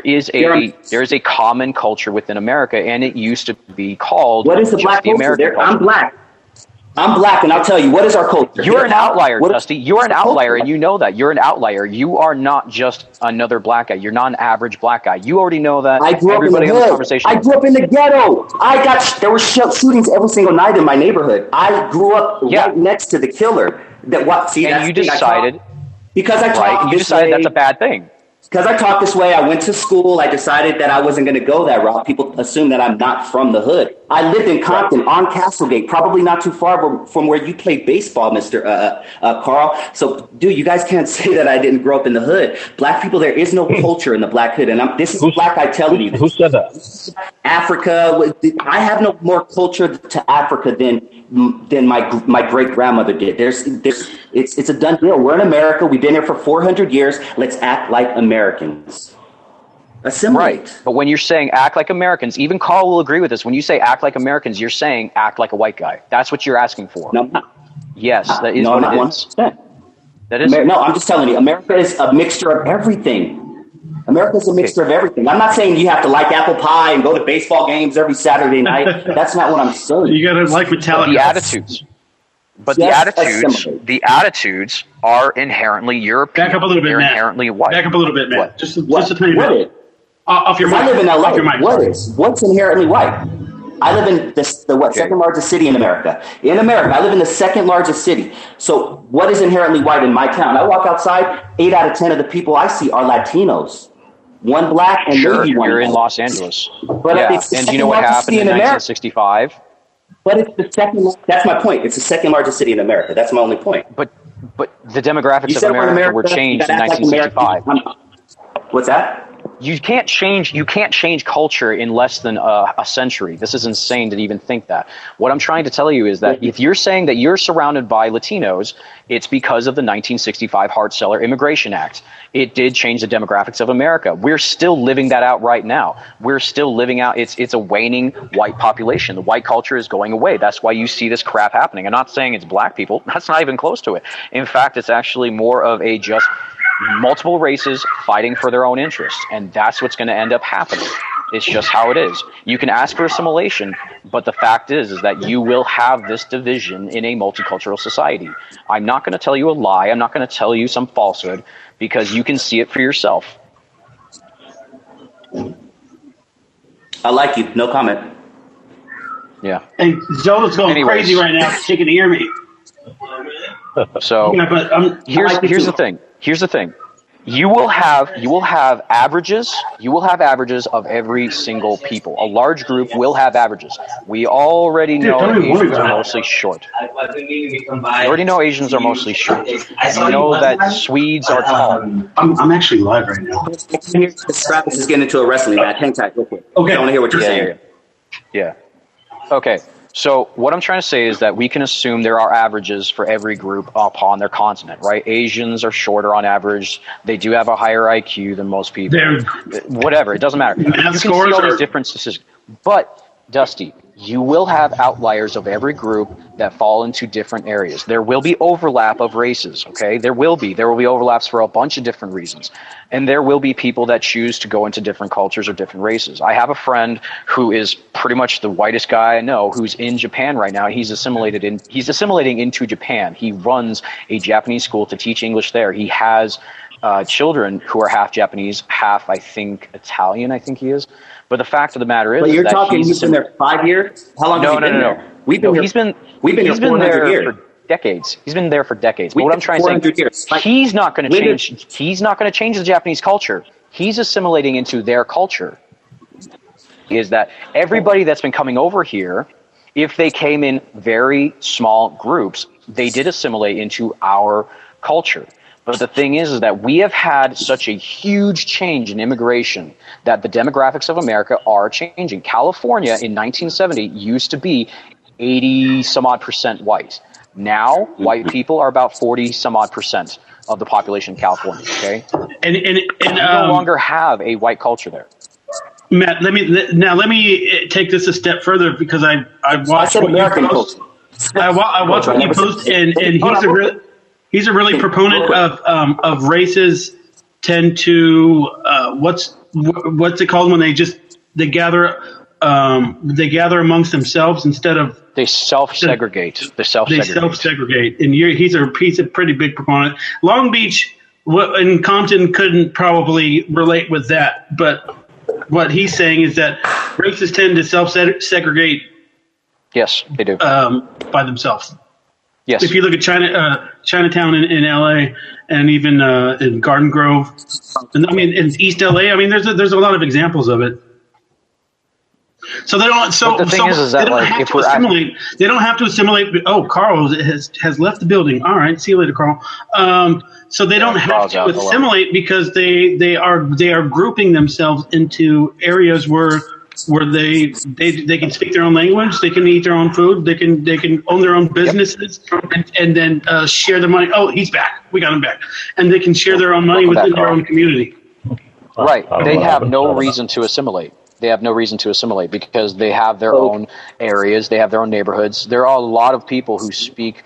is a common culture within America, and it used to be called. What is the black culture? I'm black. I'm black, and I'll tell you, what is our culture? You're an outlier, Dusty. You're an outlier, and you know that. You're an outlier. You are not just another black guy. You're not an average black guy. You already know that. I grew up in the hood. I grew up in the ghetto. There were shootings every single night in my neighborhood. I grew up right next to the killer. You decided that's a bad thing. Because I talk this way, I went to school, I decided that I wasn't going to go that route. People assume that I'm not from the hood. I lived in Compton on Castlegate, probably not too far from where you played baseball, Mr. Carl. So, dude, you guys can't say that I didn't grow up in the hood. Black people, there is no culture in the black hood. And this is black guy telling you. Who said that? Africa. I have no more culture to Africa than my great grandmother did. It's a done deal. We're in America. We've been here for 400 years. Let's act like Americans. Assimilate. Right. But when you're saying act like Americans, even Carl will agree with this. When you say act like Americans, you're saying act like a white guy. That's what you're asking for. No, yes, that is what it is. 100%. That is. No, I'm just telling you, America is a mixture of everything. America is a mixture of everything. I'm not saying you have to like apple pie and go to baseball games every Saturday night. That's not what I'm saying. You got to like Metallica. The attitudes. But the attitudes are inherently European. Back up a little bit, They're Matt. Inherently white. Back up a little bit, Matt. What? Just a tiny bit. Off your mic. I live in LA. What's inherently white? I live in the second largest city in America. In America, I live in the second largest city. So what is inherently white in my town? I walk outside, 8 out of 10 of the people I see are Latinos. One black and maybe one. You're in Los Angeles. But and do you know what happened in 1965? But it's the second. That's my point. It's the second largest city in America. That's my only point. But the demographics of America were changed in 1965. What's that? You can't change culture in less than a century. This is insane to even think that. What I'm trying to tell you is that if you're saying that you're surrounded by Latinos, it's because of the 1965 Hart-Celler Immigration Act. It did change the demographics of America. We're still living that out right now. We're still living out, it's a waning white population. The white culture is going away. That's why you see this crap happening. I'm not saying it's black people. That's not even close to it. In fact, it's actually more of a just multiple races fighting for their own interests, and that's what's going to end up happening. It's just how it is. You can ask for assimilation, but the fact is that you will have this division in a multicultural society. I'm not going to tell you a lie. I'm not going to tell you some falsehood, because you can see it for yourself. I like you. No comment. Yeah. And Zola's going crazy right now. She can hear me. So yeah, but here's the thing. Here's the thing. You will have averages. You will have averages of every single people. A large group will have averages. We already know that Asians are mostly short. We already know Asians are mostly short. We know that Swedes are tall. I'm actually live right now. Travis is getting into a wrestling match. Hang tight, real quick. Okay. I want to hear what you're saying. Yeah. Okay. So what I'm trying to say is that we can assume there are averages for every group upon their continent, right? Asians are shorter on average. They do have a higher IQ than most people. Whatever, it doesn't matter. You can see all these different statistics. But, Dusty, you will have outliers of every group that fall into different areas. There will be overlap of races, okay? There will be overlaps for a bunch of different reasons. And there will be people that choose to go into different cultures or different races. I have a friend who is pretty much the whitest guy I know, who's in Japan right now. He's assimilating into Japan. He runs a Japanese school to teach English there. He has children who are half Japanese, half, I think, Italian, I think he is. But the fact of the matter is, but you're talking he's been there 5 years? How long has he been there? We've been here 400 years. For decades. He's been there for decades. But what I'm trying to say, he's not going to change. He's not going to change the Japanese culture. He's assimilating into their culture. Is that everybody that's been coming over here, if they came in very small groups, they did assimilate into our culture. But the thing is that we have had such a huge change in immigration that the demographics of America are changing. California in 1970 used to be 80-some-odd% white. Now, white people are about 40-some-odd% of the population in California, okay? And we no longer have a white culture there. Matt, let me take this a step further, because I watched what you post. I watched what you post, and he's a really proponent of races tend to what's it called when they gather amongst themselves instead of they self-segregate. They self-segregate, and he's a pretty big proponent. Long Beach and Compton couldn't probably relate with that, but what he's saying is that races tend to self-segregate. Yes, they do by themselves. Yes. If you look at Chinatown in LA, and even in Garden Grove, and I mean in East LA, I mean there's a lot of examples of it. So they don't. So the thing is that like if we're assimilate, they don't have to assimilate. Oh, Carl has left the building. All right, see you later, Carl. So they don't have to assimilate because they are grouping themselves into areas where they can speak their own language, they can eat their own food, they can own their own businesses, and then share their money. Oh, he's back. We got him back, and they can share their own money within their own community. Right. They have no reason to assimilate. They have no reason to assimilate because they have their own areas, they have their own neighborhoods. There are a lot of people who speak.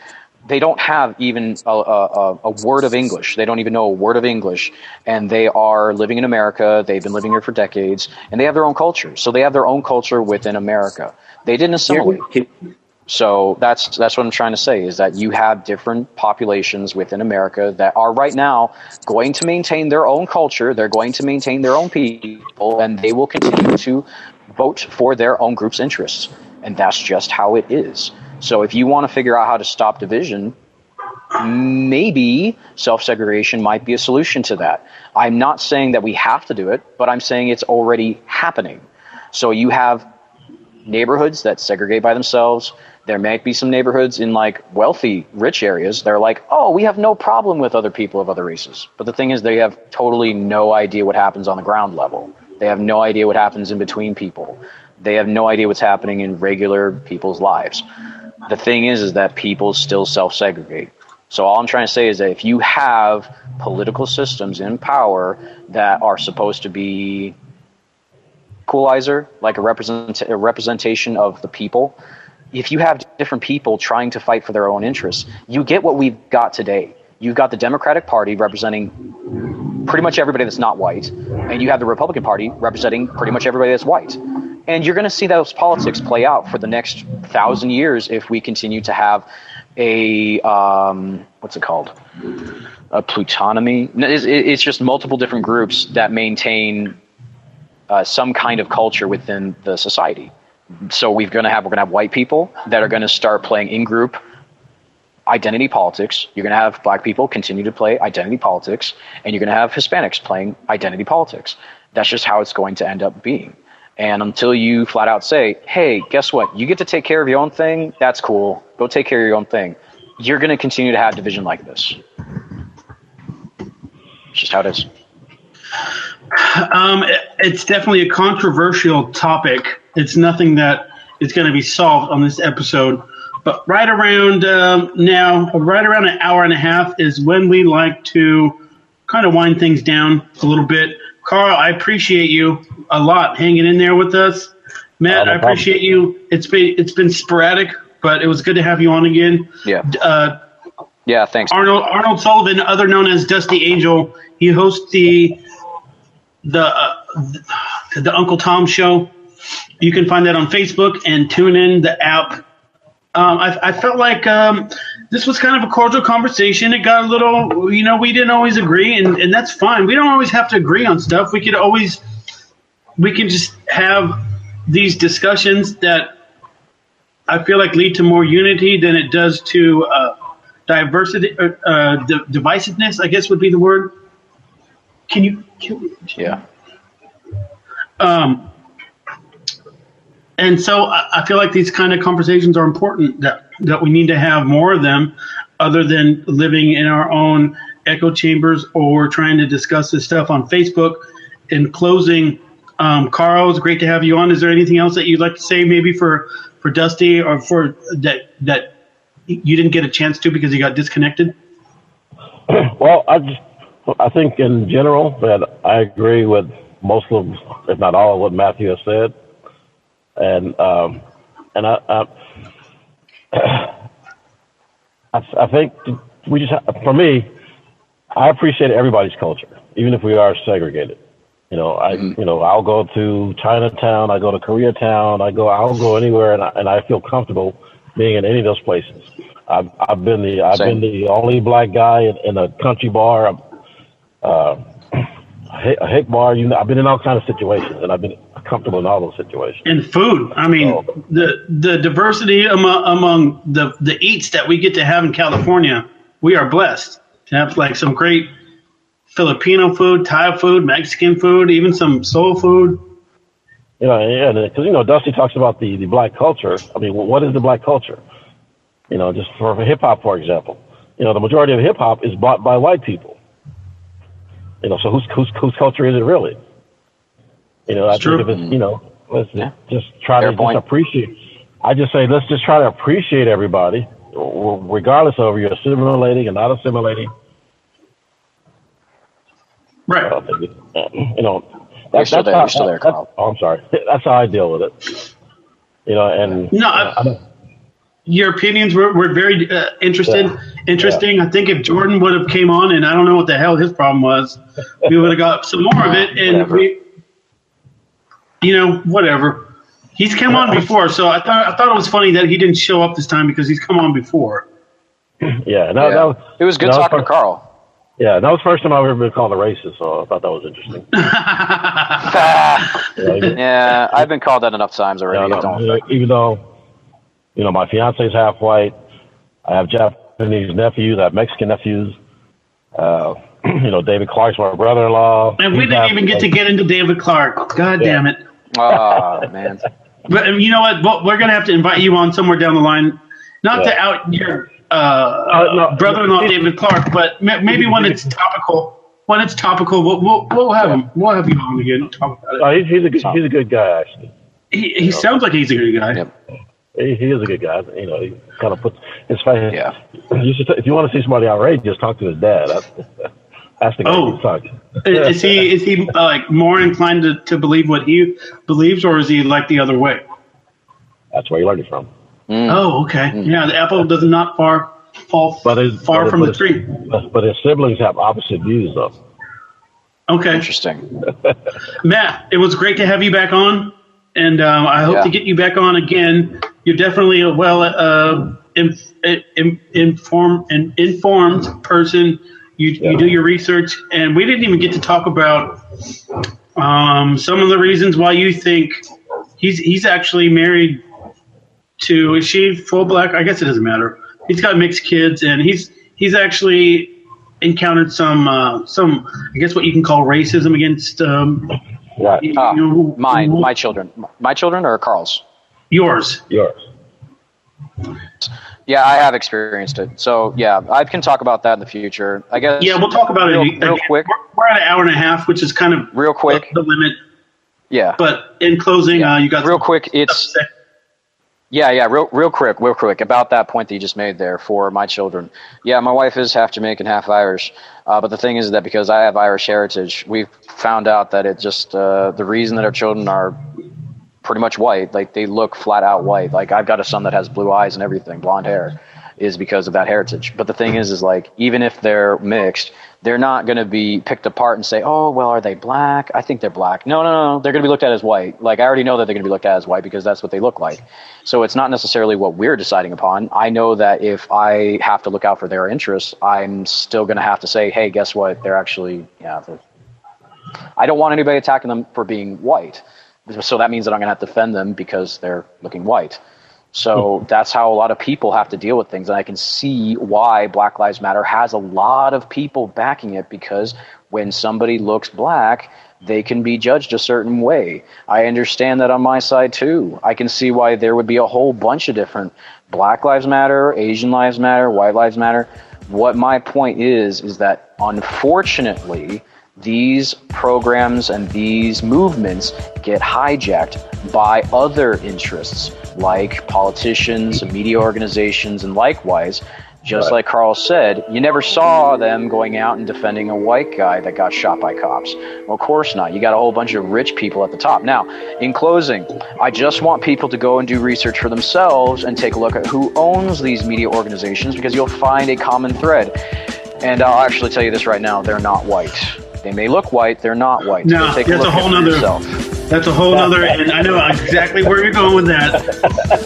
They don't have even a word of English. They don't even know a word of English, and they are living in America. They've been living here for decades, and they have their own culture. So they have their own culture within America. They didn't assimilate. So that's what I'm trying to say, is that you have different populations within America that are right now going to maintain their own culture. They're going to maintain their own people, and they will continue to vote for their own group's interests. And that's just how it is. So if you want to figure out how to stop division, maybe self-segregation might be a solution to that. I'm not saying that we have to do it, but I'm saying it's already happening. So you have neighborhoods that segregate by themselves. There might be some neighborhoods in like wealthy, rich areas. They're like, oh, we have no problem with other people of other races. But the thing is, they have totally no idea what happens on the ground level. They have no idea what happens in between people. They have no idea what's happening in regular people's lives. The thing is that people still self-segregate. So all I'm trying to say is that if you have political systems in power that are supposed to be equalizer, like a representation of the people, if you have different people trying to fight for their own interests, you get what we've got today. You've got the Democratic Party representing pretty much everybody that's not white, and you have the Republican Party representing pretty much everybody that's white. And you're going to see those politics play out for the next 1,000 years if we continue to have a what's it called? A plutonomy. It's just multiple different groups that maintain some kind of culture within the society. So we're going to have white people that are going to start playing in-group identity politics. You're going to have black people continue to play identity politics, and you're going to have Hispanics playing identity politics. That's just how it's going to end up being. And until you flat out say, hey, guess what? You get to take care of your own thing. That's cool. Go take care of your own thing. You're going to continue to have division like this. It's just how it is. It's definitely a controversial topic. It's nothing that is going to be solved on this episode. But right around now, right around an hour and a half is when we like to kind of wind things down a little bit. Carl, I appreciate you a lot hanging in there with us. Matt, I appreciate you. It's been sporadic, but it was good to have you on again. Yeah. Yeah, thanks. Arnold Sullivan, other known as Dusty Angel, he hosts the Uncle Tom Show. You can find that on Facebook and tune in the app. I felt like this was kind of a cordial conversation. It got a little, we didn't always agree, and that's fine. We don't always have to agree on stuff. We can just have these discussions that I feel like lead to more unity than it does to diversity, divisiveness, I guess would be the word. Yeah. And so I feel like these kind of conversations are important, that we need to have more of them other than living in our own echo chambers or trying to discuss this stuff on Facebook. In closing, Carl, it's great to have you on. Is there anything else that you'd like to say maybe for Dusty or for that you didn't get a chance to because you got disconnected? Well, I think in general that I agree with most of, if not all, of what Matthew has said. And I think we just, for me, I appreciate everybody's culture, even if we are segregated. I'll go to Chinatown, I go to Koreatown, I'll go anywhere, and I feel comfortable being in any of those places. I've been the only black guy in a country bar, a hick bar. I've been in all kinds of situations, and I've been comfortable in all those situations. And food. I mean, the diversity among the eats that we get to have in California, we are blessed to have like some great Filipino food, Thai food, Mexican food, even some soul food. Because Dusty talks about the black culture. I mean, what is the black culture? Just for hip hop, for example. The majority of hip hop is bought by white people. So whose culture is it really? I think if it's, let's just try to just appreciate. I just say, let's just try to appreciate everybody, regardless of you're assimilating and not assimilating. Right. You're still there, Carl. I'm sorry. That's how I deal with it. Your opinions were very interesting. Yeah. I think if Jordan would have came on, and I don't know what the hell his problem was, we would have got some more of it. And whatever. He's come on before, so I thought it was funny that he didn't show up this time because he's come on before. Yeah, it was good talking to Carl. Yeah, that was the first time I've ever been called a racist, so I thought that was interesting. Yeah, I've been called that enough times already. Even though, my fiance is half white, I have Japanese nephews, I have Mexican nephews. David Clark's my brother-in-law. And we didn't even get into David Clark. God damn it. Oh, man. But you know what? Well, we're going to have to invite you on somewhere down the line, not to out your brother-in-law David Clark, but maybe when it's topical. When it's topical, we'll have him. We'll have you on again. We'll talk about it. Oh, he's a good guy, actually. He sounds like he's a good guy. Yep. He is a good guy. You know, he kind of puts his face. Yeah. If you want to see somebody outrageous, talk to his dad. That's the guy you talk to. Is he like more inclined to believe what he believes, or is he like the other way? That's where he learned it from. Oh, okay. Yeah, the apple does not fall far from the tree. But his siblings have opposite views, though. Okay. Interesting. Matt, it was great to have you back on, and I hope to get you back on again. You're definitely a informed person. You do your research, and we didn't even get to talk about some of the reasons why you think he's actually married to. Is she full black? I guess it doesn't matter. He's got mixed kids, and he's actually encountered some I guess what you can call racism against my children or Carl's? Yours. Yeah, I have experienced it. So yeah, I can talk about that in the future. I guess. Yeah, we'll talk about it real quick. We're at an hour and a half, which is kind of real quick the limit. Yeah. But in closing, you got real quick. It's real quick about that point that you just made there for my children. Yeah, my wife is half Jamaican, half Irish. But the thing is that because I have Irish heritage, we've found out that it just the reason that our children are pretty much white, like they look flat out white. Like I've got a son that has blue eyes and everything, blonde hair, is because of that heritage. But the thing is like even if they're mixed, they're not going to be picked apart and say, oh, well, are they black? I think they're black. No. They're going to be looked at as white. Like, I already know that they're going to be looked at as white because that's what they look like. So it's not necessarily what we're deciding upon. I know that if I have to look out for their interests, I'm still going to have to say, hey, guess what? They're actually, I don't want anybody attacking them for being white. So that means that I'm going to have to defend them because they're looking white. So that's how a lot of people have to deal with things. And I can see why Black Lives Matter has a lot of people backing it, because when somebody looks black, they can be judged a certain way. I understand that on my side too. I can see why there would be a whole bunch of different Black Lives Matter, Asian Lives Matter, White Lives Matter. What my point is that unfortunately, these programs and these movements get hijacked by other interests like politicians and media organizations, and likewise, just like Carl said, you never saw them going out and defending a white guy that got shot by cops. Well, of course not. You got a whole bunch of rich people at the top. Now, in closing, I just want people to go and do research for themselves and take a look at who owns these media organizations, because you'll find a common thread. And I'll actually tell you this right now, they're not white. They may look white, they're not white. No, that's a whole nother. That's a whole nother, and I know exactly where you're going with that.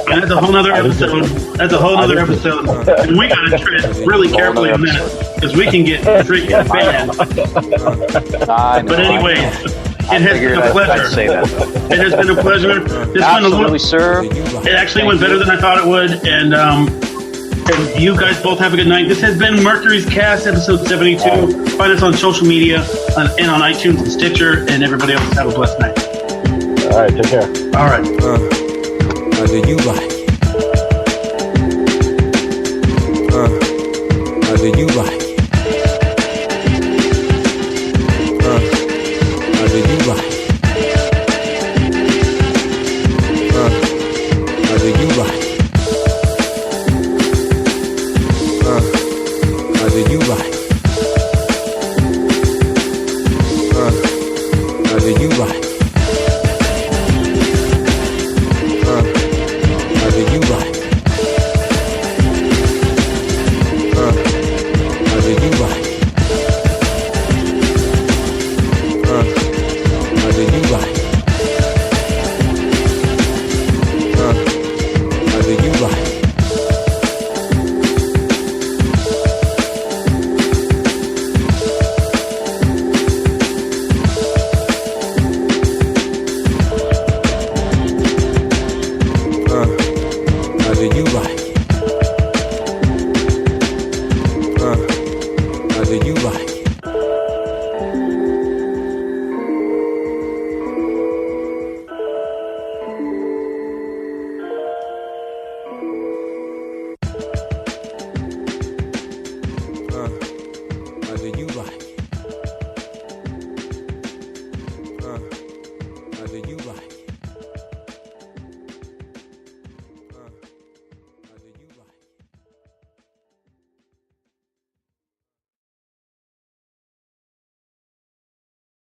And that's a whole nother episode. That's a whole nother episode, and we gotta tread really carefully on that because we can get freaking banned. But anyway, it has been a pleasure. It has been a pleasure. Absolutely, sir. It actually went better than I thought it would, and you guys both have a good night. This has been Mercury's Cast, episode 72. Find us on social media and on iTunes and Stitcher, and everybody else have a blessed night. All right, take care. All right. Do you like